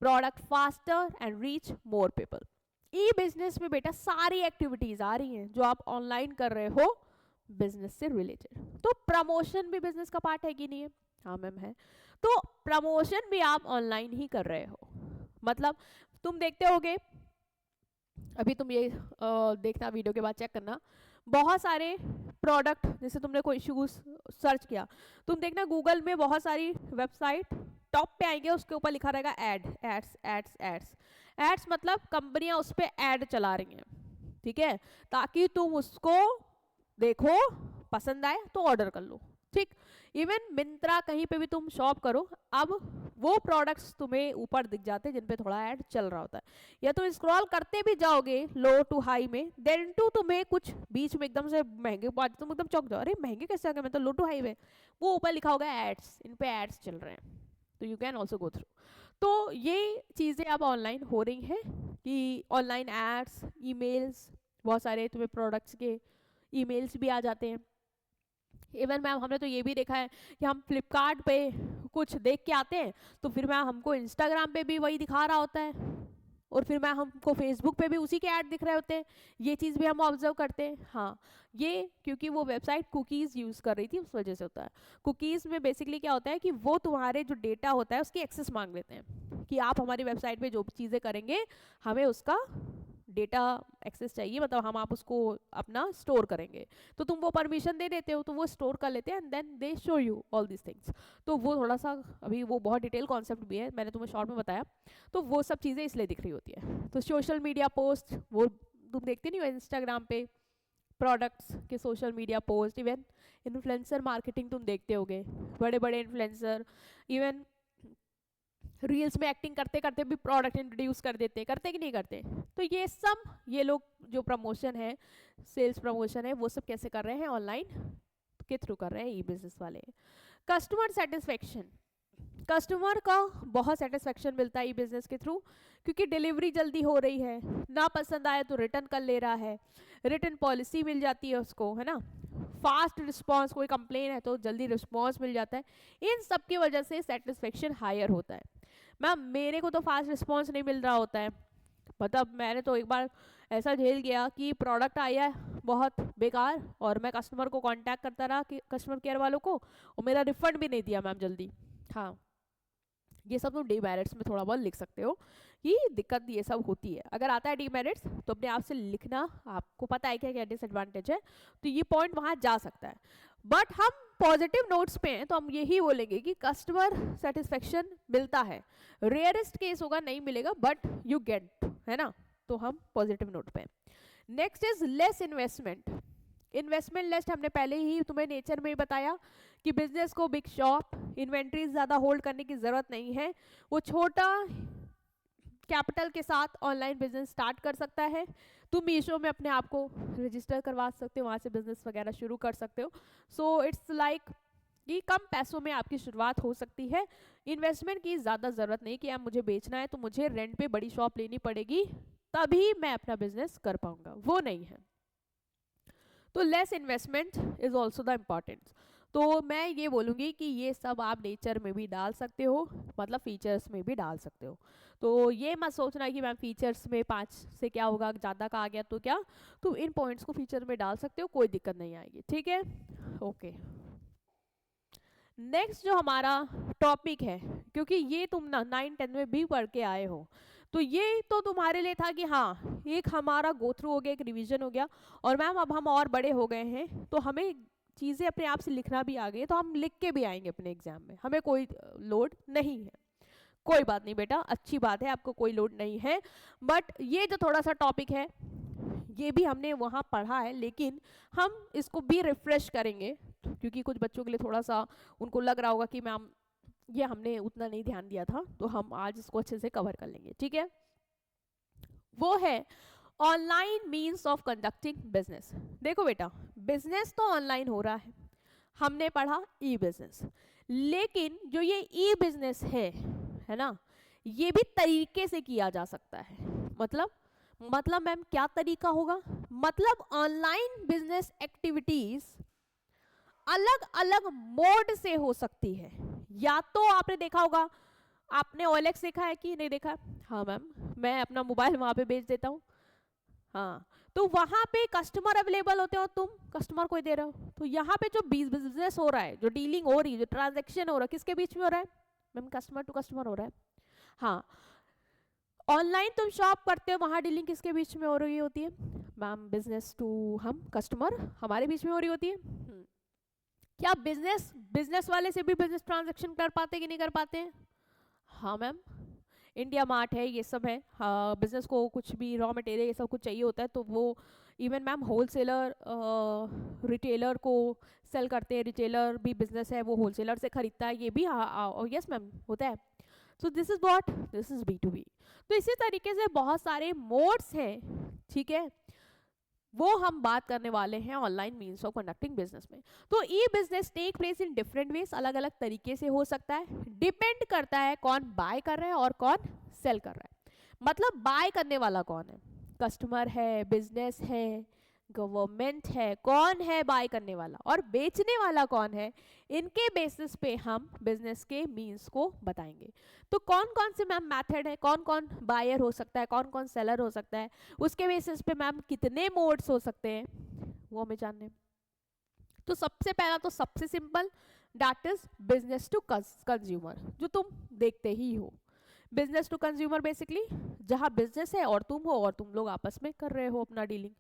product faster and reach more people. E business में बेटा सारी activities आ रही हैं जो आप ऑनलाइन कर रहे हो बिजनेस से रिलेटेड, तो प्रमोशन भी बिजनेस का पार्ट है कि नहीं है? हाँ मैम है। तो प्रमोशन भी आप ऑनलाइन ही कर रहे हो, मतलब तुम देखते होगे, अभी तुम ये देखना वीडियो के बाद चेक करना, बहुत सारे प्रोडक्ट, जैसे तुमने कोई शूज सर्च किया, तुम देखना गूगल में बहुत सारी वेबसाइट टॉप पे आएंगे, उसके ऊपर लिखा रहेगा ad, ads ads ads ads, मतलब कंपनियां उस पर ऐड चला रही हैं, ठीक है, ताकि तुम उसको देखो, पसंद आए तो ऑर्डर कर लो, ठीक। इवन मिंत्रा कहीं पे भी तुम शॉप करो, अब वो प्रोडक्ट्स तुम्हें ऊपर दिख जाते हैं जिन पे थोड़ा ऐड चल रहा होता है, या तो स्क्रॉल करते भी जाओगे लो टू हाई में, देन टू तुम्हें कुछ बीच में एकदम से महंगे पास तुम एकदम चौंक जाओ, अरे महंगे कैसे आ गए, मैं तो लो टू हाई में, वो ऊपर लिखा होगा एड्स, इन पे एड्स चल रहे हैं, तो you can also go through. तो ये चीज़ें अब ऑनलाइन हो रही हैं कि ऑनलाइन एड्स, ईमेल्स, बहुत सारे तुम्हें प्रोडक्ट्स के ईमेल्स भी आ जाते हैं। इवन मैम हमने तो ये भी देखा है कि हम फ्लिपकार्ट पे कुछ देख के आते हैं तो फिर मैम हमको इंस्टाग्राम पे भी वही दिखा रहा होता है, और फिर मैम हमको फेसबुक पे भी उसी के ऐड दिख रहे होते हैं, ये चीज़ भी हम ऑब्जर्व करते हैं। हाँ, ये क्योंकि वो वेबसाइट कुकीज़ यूज़ कर रही थी उस वजह से होता है। कुकीज़ में बेसिकली क्या होता है कि वो तुम्हारे जो डेटा होता है उसकी एक्सेस मांग लेते हैं कि आप हमारी वेबसाइट पे जो चीज़ें करेंगे हमें उसका डेटा एक्सेस चाहिए, मतलब हम आप उसको अपना स्टोर करेंगे, तो तुम वो परमिशन दे देते हो तो वो स्टोर कर लेते हैं and then they show you all this things. तो वो थोड़ा सा अभी वो बहुत डिटेल कॉन्सेप्ट भी है, मैंने तुम्हें शॉर्ट में बताया, तो वो सब चीज़ें इसलिए दिख रही होती है। तो सोशल मीडिया पोस्ट वो तुम देखते नहीं हो इंस्टाग्राम पे प्रोडक्ट्स के social media post, even influencer marketing तुम देखते होगे, बड़े बड़े इन्फ्लुएंसर इवन रील्स में एक्टिंग करते करते भी प्रोडक्ट इंट्रोड्यूस कर देते, करते कि नहीं करते? तो ये सब ये लोग जो प्रमोशन है, सेल्स प्रमोशन है, वो सब कैसे कर रहे हैं? ऑनलाइन के थ्रू कर रहे हैं ई बिजनेस वाले। कस्टमर सेटिस्फेक्शन, कस्टमर का बहुत सेटिस्फेक्शन मिलता है ई बिजनेस के थ्रू, क्योंकि डिलीवरी जल्दी हो रही है, ना पसंद आए तो रिटर्न कर ले रहा है, रिटर्न पॉलिसी मिल जाती है उसको, है ना, फास्ट रिस्पॉन्स, कोई कंप्लेन है तो जल्दी रिस्पॉन्स मिल जाता है, इन सब की वजह से सेटिस्फेक्शन हायर होता है। मैम मेरे को तो फास्ट रिस्पॉन्स नहीं मिल रहा होता है, मतलब मैंने तो एक बार ऐसा झेल गया कि प्रोडक्ट आया बहुत बेकार और मैं कस्टमर को कांटेक्ट करता रहा कि कस्टमर केयर वालों को, और मेरा रिफंड भी नहीं दिया मैम जल्दी। हाँ, ये सब तुम डीमेरिट्स में थोड़ा बहुत लिख सकते हो कि दिक्कत ये सब होती है। अगर आता है डीमेरिट्स तो अपने आप से लिखना, आपको पता है क्या क्या डिसएडवांटेज है, तो ये पॉइंट वहाँ जा सकता है। बट हम पॉजिटिव नोट्स पे हैं तो हम यही बोलेंगे कि कस्टमर सेटिस्फेक्शन मिलता है, रेयरेस्ट केस होगा नहीं मिलेगा बट यू गेट, है ना, तो हम पॉजिटिव नोट पे। Next is less investment. Investment less हमने पहले ही तुम्हें नेचर में ही बताया कि बिजनेस को बिग शॉप, इन्वेंट्री ज़्यादा होल्ड करने की ज़रूरत नहीं है, वो छोटा कैपिटल के साथ ऑनलाइन बिजनेस स्टार्ट कर सकता है। तुम मीशो में अपने आप को रजिस्टर करवा सकते हो, वहाँ से बिजनेस वगैरह शुरू कर सकते हो। सो इट्स लाइक कि कम पैसों में आपकी शुरुआत हो सकती है। इन्वेस्टमेंट की ज़्यादा ज़रूरत नहीं कि अब मुझे बेचना है तो मुझे रेंट पे बड़ी शॉप लेनी पड़ेगी तभी मैं अपना बिजनेस कर पाऊंगा, वो नहीं है। तो less investment is also the importance. तो मैं ये बोलूँगी कि ये सब आप नेचर में भी डाल सकते हो, मतलब फीचर्स में भी डाल सकते हो। तो ये मत सोचना कि मैम फीचर्स में 5 से क्या होगा, ज़्यादा का आ गया तो क्या, तुम इन पॉइंट्स को फीचर में डाल सकते हो, कोई दिक्कत नहीं आएगी, ठीक है। ओके, नेक्स्ट जो हमारा टॉपिक है, क्योंकि ये तुम ना 9-10 में भी पढ़ के आए हो, तो ये तो तुम्हारे लिए था कि हाँ एक हमारा गो थ्रू हो गया, एक रिवीजन हो गया, और मैम अब हम और बड़े हो गए हैं तो हमें चीज़ें अपने आप से लिखना भी आ गई, तो हम लिख के भी आएंगे अपने एग्जाम में, हमें कोई लोड नहीं है। कोई बात नहीं बेटा, अच्छी बात है, आपको कोई लोड नहीं है। बट ये जो थोड़ा सा टॉपिक है ये भी हमने वहाँ पढ़ा है, लेकिन हम इसको भी रिफ्रेश करेंगे क्योंकि कुछ बच्चों के लिए थोड़ा सा उनको लग रहा होगा कि मैम ये हमने उतना नहीं ध्यान दिया था, तो हम आज इसको अच्छे से कवर कर लेंगे, ठीक है। वो है online means of conducting business. देखो बेटा, बिजनेस तो ऑनलाइन हो रहा है, हमने पढ़ा ई बिजनेस, लेकिन जो ये ई बिजनेस है ना, ये भी तरीके से किया जा सकता है। मतलब मैम क्या तरीका होगा, मतलब ऑनलाइन बिजनेस एक्टिविटीज अलग अलग मोड से हो सकती है। या तो आपने देखा होगा, आपने OLX देखा है कि नहीं देखा? हाँ मैम, मैं अपना मोबाइल वहाँ पे बेच देता हूँ, हाँ, तो वहाँ पे कस्टमर अवेलेबल होते हो, तुम कस्टमर को दे रहे हो, तो यहाँ पे जो बिजनेस हो रहा है, जो डीलिंग हो रही है, जो ट्रांजैक्शन हो रहा है, किसके बीच में हो रहा है मैम? कस्टमर टू कस्टमर हो रहा है। हाँ, ऑनलाइन तुम शॉप करते हो, वहाँ डीलिंग किसके बीच में हो रही होती है मैम? बिजनेस टू हम कस्टमर, हमारे बीच में हो रही होती है। क्या बिजनेस वाले से भी बिजनेस ट्रांजैक्शन कर पाते कि नहीं कर पाते हैं? हाँ मैम, इंडिया मार्ट है, ये सब है, हाँ, बिजनेस को कुछ भी रॉ मटेरियल ये सब कुछ चाहिए होता है तो वो इवन मैम होलसेलर रिटेलर को सेल करते हैं, रिटेलर भी बिजनेस है, वो होलसेलर से खरीदता है, ये भी हाँ यस मैम होता है। So this is what, this is B2B। तो इसी तरीके से बहुत सारे मोड्स हैं, ठीक है, वो हम बात करने वाले हैं online means of conducting business में। तो E business take place in different ways, अलग अलग तरीके से हो सकता है, डिपेंड करता है कौन बाय कर रहा है और कौन सेल कर रहा है। मतलब बाय करने वाला कौन है, कस्टमर है, बिजनेस है, गवर्नमेंट है, कौन है बाय करने वाला, और बेचने वाला कौन है, इनके बेसिस पे हम बिजनेस के मीन्स को बताएंगे। तो कौन कौन से मैम मेथड है, कौन कौन बायर हो सकता है, कौन कौन सेलर हो सकता है, उसके बेसिस पे मैम कितने मोड्स हो सकते हैं, वो हमें जानने। तो सबसे पहला तो सबसे simple, that is business to consumer, जो तुम देखते ही हो। बिजनेस टू कंज्यूमर बेसिकली जहाँ बिजनेस है और तुम लोग आपस में कर रहे हो अपना डीलिंग,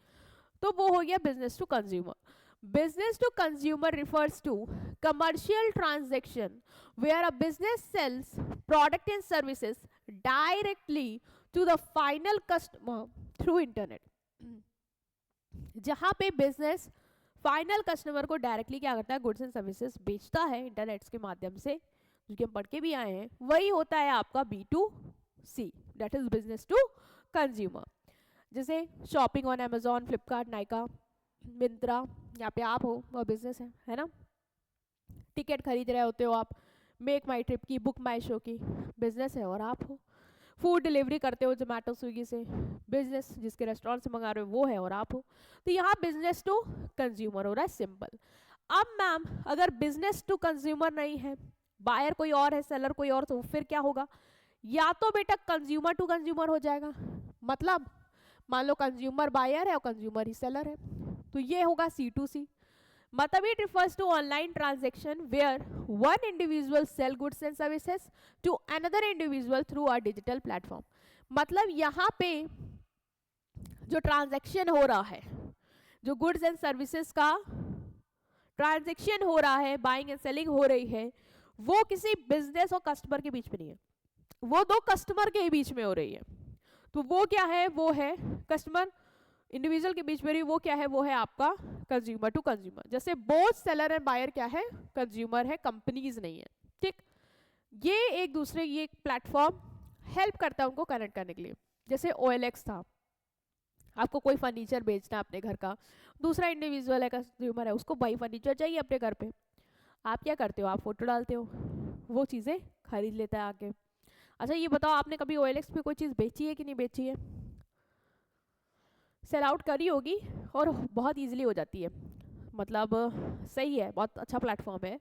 तो वो हो गया business to consumer. Business to consumer refers to commercial transaction where a business sells product and services directly to the final customer through internet. जहां पे बिजनेस फाइनल कस्टमर को डायरेक्टली क्या करता है, गुड्स एंड सर्विसेज बेचता है internet के माध्यम से, जो कि हम पढ़ के भी आए हैं, वही होता है आपका B2C, that is business to consumer. जैसे shopping on Amazon, Flipkart, Nykaa, Myntra, यहाँ पे आप हो, वह बिजनेस है ना। टिकट खरीद रहे होते हो आप, मेक माई ट्रिप की, बुक माई शो की, बिजनेस है और आप हो। फूड डिलीवरी करते हो जोमेटो स्विगी से, बिजनेस जिसके रेस्टोरेंट से मंगा रहे हो वो है और आप हो, तो यहाँ बिजनेस टू कंज्यूमर हो रहा है, सिंपल। अब मैम अगर बिजनेस टू कंज्यूमर नहीं है, बायर कोई और है, सेलर कोई और, तो फिर क्या होगा, या तो बेटा कंज्यूमर टू कंज्यूमर हो जाएगा, मतलब मान लो कंज्यूमर बायर है और कंज्यूमर ही सेलर है, तो ये होगा C2C। मतलब it refers to online transaction where one individual sell goods and services to another individual through a digital platform. मतलब यहाँ पे जो ट्रांजेक्शन हो रहा है, जो गुड्स एंड सर्विसेज का ट्रांजेक्शन हो रहा है, बाइंग एंड सेलिंग हो रही है, वो किसी बिजनेस और कस्टमर के बीच में नहीं है, वो दो कस्टमर के ही बीच में हो रही है। तो वो क्या है, वो है कस्टमर इंडिविजुअल के बीच में रही, वो क्या है, वो है आपका कंज्यूमर टू कंज्यूमर। जैसे बोथ सेलर एंड बायर क्या है, कंज्यूमर है, कंपनीज नहीं है, ठीक। ये एक दूसरे, ये प्लेटफॉर्म हेल्प करता है उनको कनेक्ट करने के लिए। जैसे OLX था, आपको कोई फर्नीचर बेचना है अपने घर का, दूसरा इंडिविजुअल है, कंज्यूमर है, उसको वही फर्नीचर चाहिए अपने घर पे, आप क्या करते हो, आप फोटो डालते हो, वो चीज़ें खरीद लेता है आके। अच्छा ये बताओ, आपने कभी OLX पे कोई चीज़ बेची है कि नहीं बेची है? सेल आउट करी होगी और बहुत इजीली हो जाती है, मतलब सही है, बहुत अच्छा प्लेटफॉर्म है,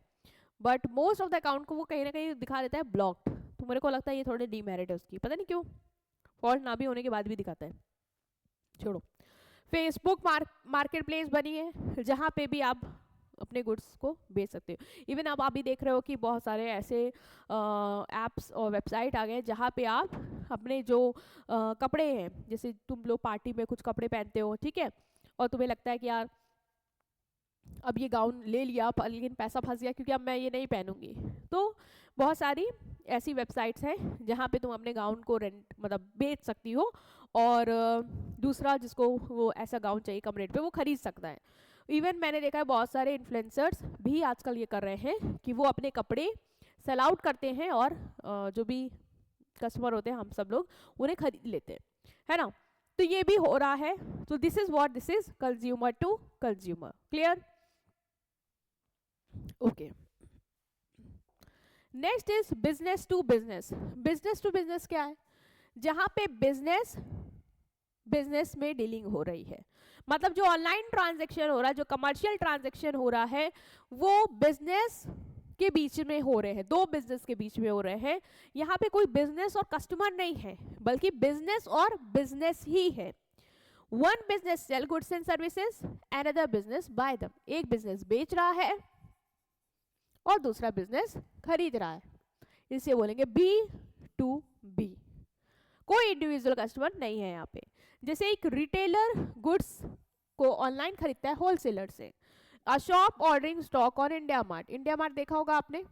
but most of the account को वो कहीं ना कहीं दिखा देता है ब्लॉक्ड। तो मेरे को लगता है ये थोड़े डीमेरिट है उसकी, पता नहीं क्यों, फॉल्ट ना भी होने के बाद भी दिखाता है, छोड़ो। फेसबुक मार्केट प्लेस बनी है जहाँ पे भी आप अपने गुड्स को बेच सकते हो। इवन अब आप भी देख रहे हो कि बहुत सारे ऐसे ऐप्स और वेबसाइट आ गए जहाँ पे आप अपने जो कपड़े हैं, जैसे तुम लोग पार्टी में कुछ कपड़े पहनते हो, ठीक है, और तुम्हें लगता है कि यार अब ये गाउन ले लिया लेकिन पैसा फंस गया क्योंकि अब मैं ये नहीं पहनूंगी, तो बहुत सारी ऐसी वेबसाइट्स हैं जहाँ पे तुम अपने गाउन को रेंट मतलब बेच सकती हो, और दूसरा जिसको वो ऐसा गाउन चाहिए कम रेट पे वो खरीद सकता है। इवन मैंने देखा है बहुत सारे इन्फ्लुएंसर्स भी आजकल ये कर रहे हैं कि वो अपने कपड़े सेल आउट करते हैं और जो भी कस्टमर होते हैं हम सब लोग उन्हें खरीद लेते हैं, है ना। तो ये भी हो रहा है। तो this is what, this is consumer to consumer, clear, okay. Next is business to business. Business to business क्या है, जहां पे बिजनेस बिजनेस में डीलिंग हो रही है, मतलब जो ऑनलाइन ट्रांजैक्शन हो रहा है, जो कमर्शियल ट्रांजैक्शन हो रहा है, वो बिजनेस के बीच में हो रहे हैं, दो बिजनेस के बीच में हो रहे हैं। यहाँ पे कोई बिजनेस और कस्टमर नहीं है, बल्कि बिजनेस और बिजनेस ही है। One business sell goods and services, another business by them. एक बिजनेस बेच रहा है और दूसरा बिजनेस खरीद रहा है, इसे बोलेंगे B2B। कोई इंडिविजुअल कस्टमर नहीं है यहाँ पे। जैसे एक रिटेलर गुड्स को ऑनलाइन खरीदता है होलसेलर से। A shop ordering stock on India Mart. India Mart देखा होगा आपने,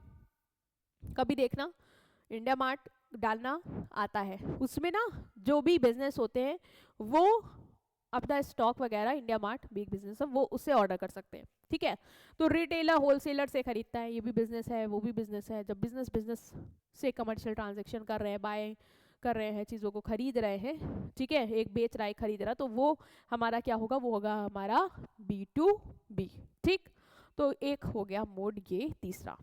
कभी देखना, इंडिया मार्ट डालना आता है, उसमें ना जो भी बिजनेस होते हैं वो अपना स्टॉक वगैरह, इंडिया मार्ट बिग बिजनेस है, वो उससे ऑर्डर कर सकते हैं, ठीक है। तो रिटेलर होलसेलर से खरीदता है, ये भी बिजनेस है, वो भी बिजनेस है। जब बिजनेस बिजनेस से कमर्शियल ट्रांजेक्शन कर रहे हैं, बाय कर रहे हैं, चीज़ों को खरीद रहे हैं, ठीक है, एक बेच रहा है खरीद रहा, तो वो हमारा क्या होगा, वो होगा हमारा B2B, ठीक। तो एक हो गया मोड ये तीसरा।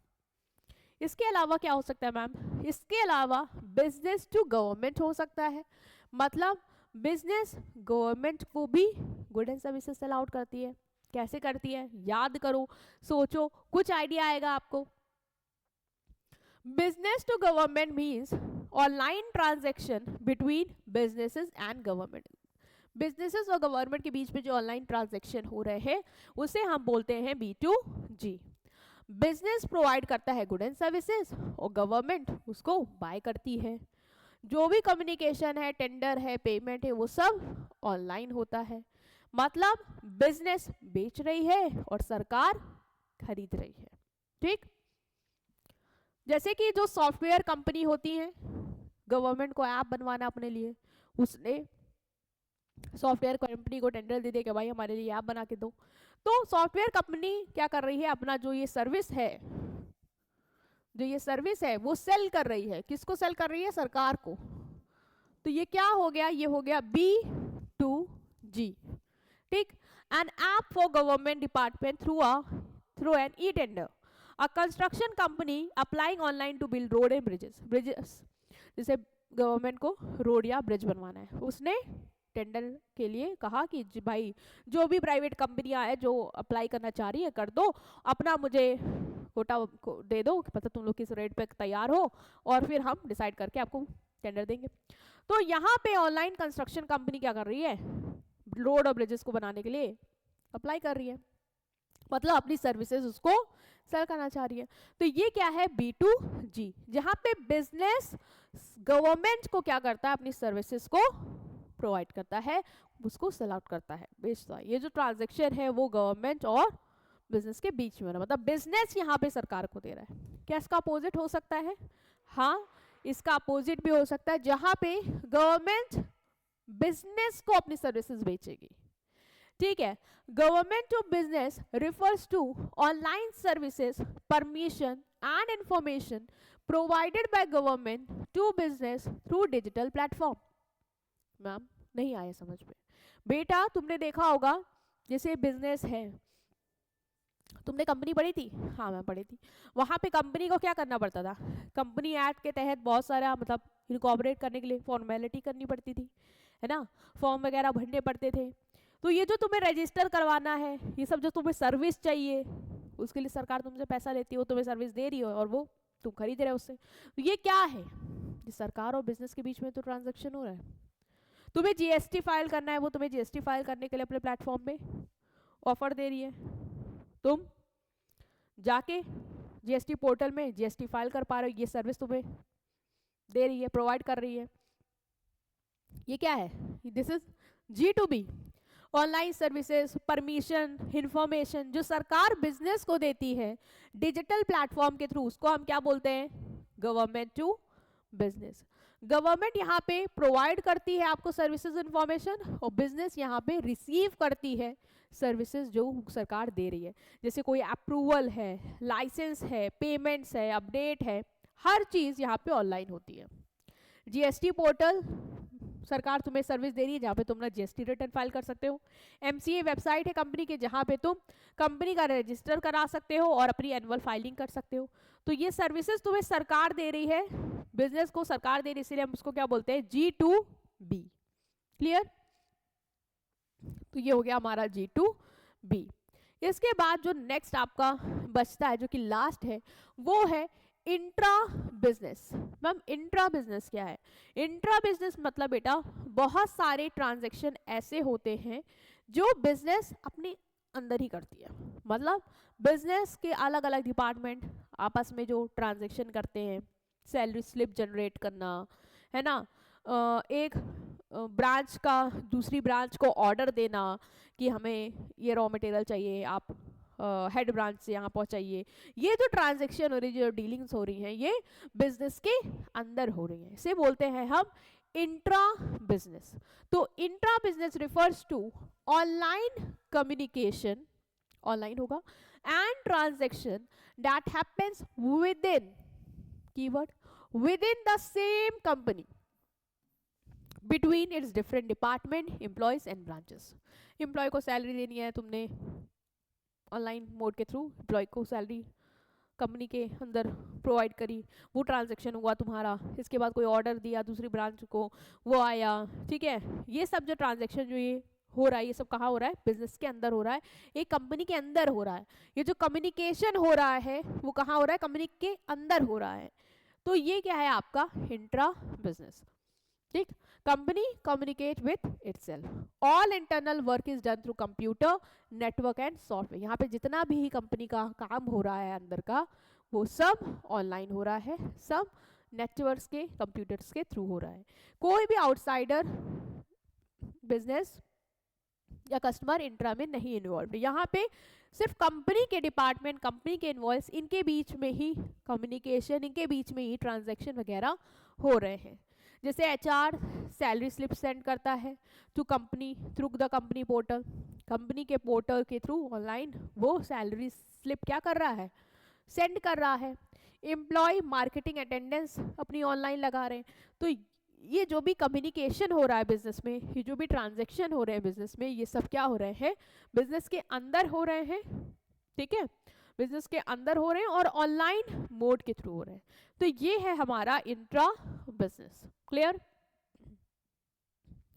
इसके अलावा क्या हो सकता है मैम, इसके अलावा बिजनेस टू गवर्नमेंट हो सकता है। मतलब बिजनेस गवर्नमेंट को भी good and services sell out करती है। कैसे करती है, याद करो, सोचो, कुछ आइडिया आएगा आपको। Business to government means online transaction between businesses and government. Businesses और गवर्नमेंट के बीच में जो ऑनलाइन ट्रांजैक्शन हो रहे हैं उसे हम बोलते हैं B2G। बिजनेस प्रोवाइड करता है गुड एंड सर्विसेज और गवर्नमेंट उसको बाय करती है। जो भी कम्युनिकेशन है, टेंडर है, पेमेंट है, वो सब ऑनलाइन होता है। मतलब बिजनेस बेच रही है और सरकार खरीद रही है, ठीक। जैसे कि जो सॉफ्टवेयर कंपनी होती है, गवर्नमेंट को ऐप बनवाना अपने लिए, उसने सॉफ्टवेयर कंपनी को टेंडर दे दे कि भाई हमारे लिए ऐप बना के दो। तो सॉफ्टवेयर कंपनी क्या कर रही है, अपना जो ये सर्विस है, वो सेल कर रही है। किसको सेल कर रही है, सरकार को। तो ये क्या हो गया, ये हो गया B2G, ठीक। An app for government department through an e tender. A construction company applying online to build road and bridges. जैसे गवर्नमेंट को रोड या ब्रिज बनवाना है, उसने टेंडर के लिए कहा कि भाई जो भी प्राइवेट कंपनियां है जो अप्लाई करना चाह रही है कर दो, अपना मुझे कोटा दे दो, पता तुम लोग किस रेट पे तैयार हो, और फिर हम डिसाइड करके आपको टेंडर देंगे। तो यहाँ पे ऑनलाइन कंस्ट्रक्शन कंपनी क्या कर रही है, रोड और ब्रिजेस को बनाने के लिए अप्लाई कर रही है, मतलब अपनी सर्विसेज उसको सेल करना चाह रही है। तो ये क्या है, B2G, जहाँ पे बिजनेस गवर्नमेंट को क्या करता है, अपनी सर्विसेज को प्रोवाइड करता है, उसको सेल आउट करता है, बेचता है। ये जो ट्रांजैक्शन है वो गवर्नमेंट और बिजनेस के बीच में, मतलब बिजनेस यहाँ पे सरकार को दे रहा है। क्या इसका अपोजिट हो सकता है? हाँ, इसका अपोजिट भी हो सकता है, जहाँ पे गवर्नमेंट बिजनेस को अपनी सर्विसेज बेचेगी। ठीक है, government to business refers to online services, permission and information provided by government to business through digital platform. Ma'am नहीं आया समझ में? बेटा तुमने देखा होगा, जैसे बिजनेस है, तुमने कंपनी पढ़ी थी? हाँ मैं पढ़ी थी। वहाँ पे कंपनी को क्या करना पड़ता था, कंपनी एक्ट के तहत बहुत सारा मतलब इनकॉर्पोरेट करने के लिए फॉर्मेलिटी करनी पड़ती थी, है ना, फॉर्म वगैरह भरने पड़ते थे। तो ये जो तुम्हें रजिस्टर करवाना है, ये सब जो तुम्हें सर्विस चाहिए, उसके लिए सरकार तुमसे पैसा लेती है, वो तुम्हें सर्विस दे रही हो और वो तुम खरीद रहे हो उससे। तो ये क्या है, ये सरकार और बिजनेस के बीच में तो ट्रांजैक्शन हो रहा है। तुम्हें जीएसटी फाइल करना है, वो तुम्हें जीएसटी फाइल करने के लिए अपने प्लेटफॉर्म पे ऑफर दे रही है, तुम जाके जीएसटी पोर्टल में जीएसटी फाइल कर पा रहे हो, ये सर्विस तुम्हें दे रही है, प्रोवाइड कर रही है। ये क्या है, this is G2B, online services, permission, information जो सरकार बिजनेस को देती है डिजिटल प्लेटफॉर्म के थ्रू, उसको हम क्या बोलते हैं, गवर्नमेंट टू बिजनेस। गवर्नमेंट यहाँ पे प्रोवाइड करती है आपको सर्विसेज इंफॉर्मेशन, और बिजनेस यहाँ पे रिसीव करती है सर्विसेज जो सरकार दे रही है। जैसे कोई अप्रूवल है, लाइसेंस है, पेमेंट्स है, अपडेट है, हर चीज यहाँ पे ऑनलाइन होती है। जीएसटी पोर्टल, सरकार तुम्हें सर्विस दे रही है जहाँ पे तुम ना जीएसटी रिटर्न फाइल कर सकते हो। एमसीए वेबसाइट है कंपनी के, जहाँ पे तुम कंपनी का रजिस्टर करा सकते हो और अपनी एनुअल फाइलिंग कर सकते हो। तो ये सर्विसेज तुम्हें सरकार दे रही है, बिजनेस को सरकार दे रही है, इसलिए हम उसको क्या बोलते हैं, G2B। क्लियर? तो ये हो गया हमारा G2B। इसके बाद जो नेक्स्ट आपका बचता है, जो कि लास्ट है, वो है intra business. Ma'am intra business क्या है? इंट्रा बिजनेस मतलब बेटा बहुत सारे ट्रांजैक्शन ऐसे होते हैं जो बिजनेस अपने अंदर ही करती है, मतलब बिजनेस के अलग अलग डिपार्टमेंट आपस में जो ट्रांजैक्शन करते हैं, सैलरी स्लिप जनरेट करना, है ना, एक ब्रांच का दूसरी ब्रांच को ऑर्डर देना कि हमें ये रॉ मटेरियल चाहिए, आप हेड ब्रांच से यहाँ पहुँचाइए। ये जो ट्रांजैक्शन हो रही है, जो डीलिंग्स हो रही हैं, ये बिजनेस के अंदर हो रही हैं, इसे बोलते हैं हम इंट्रा बिजनेस। तो intra business refers to online communication, online होगा, and transaction that happens within, keyword within the same company between its different department, employees and branches. Employee को सैलरी देनी है, तुमने ऑनलाइन मोड के through employee को salary company के अंदर provide करी, वो ट्रांजैक्शन हुआ तुम्हारा। इसके बाद कोई ऑर्डर दिया दूसरी ब्रांच को, वो आया, ठीक है। ये सब जो ट्रांजैक्शन जो ये हो रहा है, ये सब कहाँ हो रहा है, बिजनेस के अंदर हो रहा है, एक कंपनी के अंदर हो रहा है। ये जो कम्युनिकेशन हो रहा है वो कहाँ हो रहा है, कंपनी के अंदर हो रहा है। तो ये क्या है आपका इंट्रा बिजनेस, ठीक। Company communicate with itself, all internal work is done through computer network and software. यहाँ पे जितना भी कंपनी का काम हो रहा है अंदर का, वो सब ऑनलाइन हो रहा है, सब नेटवर्क्स के कंप्यूटर्स के थ्रू हो रहा है। कोई भी आउटसाइडर बिजनेस या कस्टमर इंट्रा में नहीं इन्वॉल्व। यहाँ पे सिर्फ कंपनी के डिपार्टमेंट, कंपनी के इनवॉइस, इनके बीच में ही कम्युनिकेशन, इनके बीच में ही ट्रांजैक्शन वगैरह हो रहे हैं। जैसे एचआर सैलरी स्लिप सेंड करता है to company through the company portal, company के पोर्टल के थ्रू ऑनलाइन वो सैलरी स्लिप क्या कर रहा है, सेंड कर रहा है। एम्प्लॉय मार्केटिंग अटेंडेंस अपनी ऑनलाइन लगा रहे हैं। तो ये जो भी कम्युनिकेशन हो रहा है बिजनेस में, ये जो भी ट्रांजैक्शन हो रहे हैं बिजनेस में, ये सब क्या हो रहे हैं, बिजनेस के अंदर हो रहे हैं, ठीक है। बिजनेस के अंदर हो रहे हैं और ऑनलाइन मोड के थ्रू हो रहे हैं। तो ये है हमारा इंट्रा बिजनेस। क्लियर?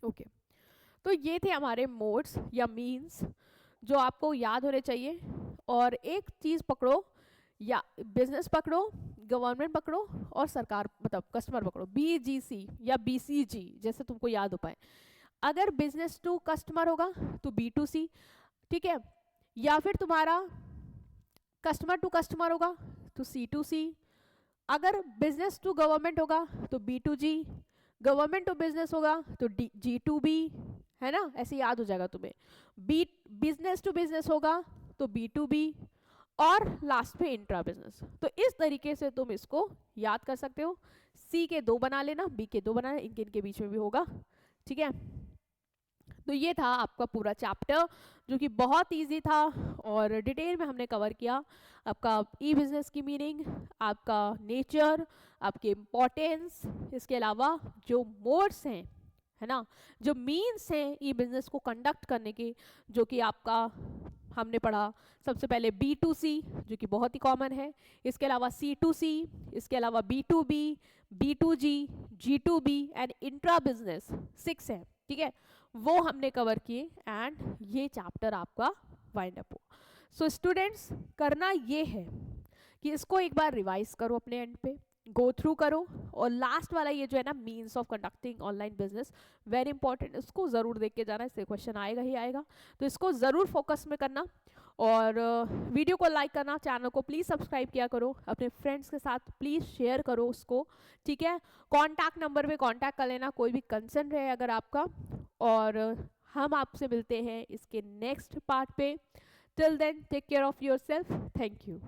ओके। तो ये थे हमारे मोड्स या मीन्स जो आपको याद होने चाहिए। और एक चीज़ पकड़ो, या बिजनेस पकड़ो, गवर्नमेंट पकड़ो और सरकार मतलब कस्टमर पकड़ो, BGC या BCG जैसे तुमको याद हो पाए। अगर बिजनेस टू कस्टमर होगा तो B2C, ठीक है, या फिर तुम्हारा कस्टमर टू कस्टमर होगा तो C2C, अगर बिजनेस टू गवर्नमेंट होगा तो B2G, गवर्नमेंट टू बिजनेस होगा तो G2B, है ना, ऐसे याद हो जाएगा तुम्हें। बिजनेस टू बिजनेस होगा तो B2B, और लास्ट में इंट्रा बिजनेस। तो इस तरीके से तुम इसको याद कर सकते हो। C के 2 बना लेना, B के 2 बना लेना, इनके बीच में भी होगा, ठीक है। तो ये था आपका पूरा चैप्टर जो कि बहुत इजी था और डिटेल में हमने कवर किया आपका ई बिजनेस की मीनिंग, आपका नेचर, आपके इम्पोर्टेंस, इसके अलावा जो मोड्स हैं, है ना, जो मीन्स हैं ई बिजनेस को कंडक्ट करने के, जो कि आपका हमने पढ़ा सबसे पहले B2C जो कि बहुत ही कॉमन है, इसके अलावा C2C, इसके अलावा B2B, B2G, G2B and intra business 6 है, ठीक है, वो हमने कवर किए एंड ये चैप्टर आपका वाइंड अप हो। सो स्टूडेंट्स, करना ये है कि इसको एक बार रिवाइज करो, अपने एंड पे गो थ्रू करो, और लास्ट वाला ये जो है ना means of conducting online business, very important, इसको ज़रूर देख के जाना, इससे क्वेश्चन आएगा ही आएगा, तो इसको ज़रूर फोकस में करना। और वीडियो को लाइक करना, चैनल को प्लीज़ सब्सक्राइब किया करो, अपने फ्रेंड्स के साथ प्लीज़ शेयर करो उसको, ठीक है। कॉन्टैक्ट नंबर पे कॉन्टैक्ट कर लेना कोई भी कंसर्न रहे अगर आपका, और हम आपसे मिलते हैं इसके नेक्स्ट पार्ट पे। Till then take care of yourself, thank you.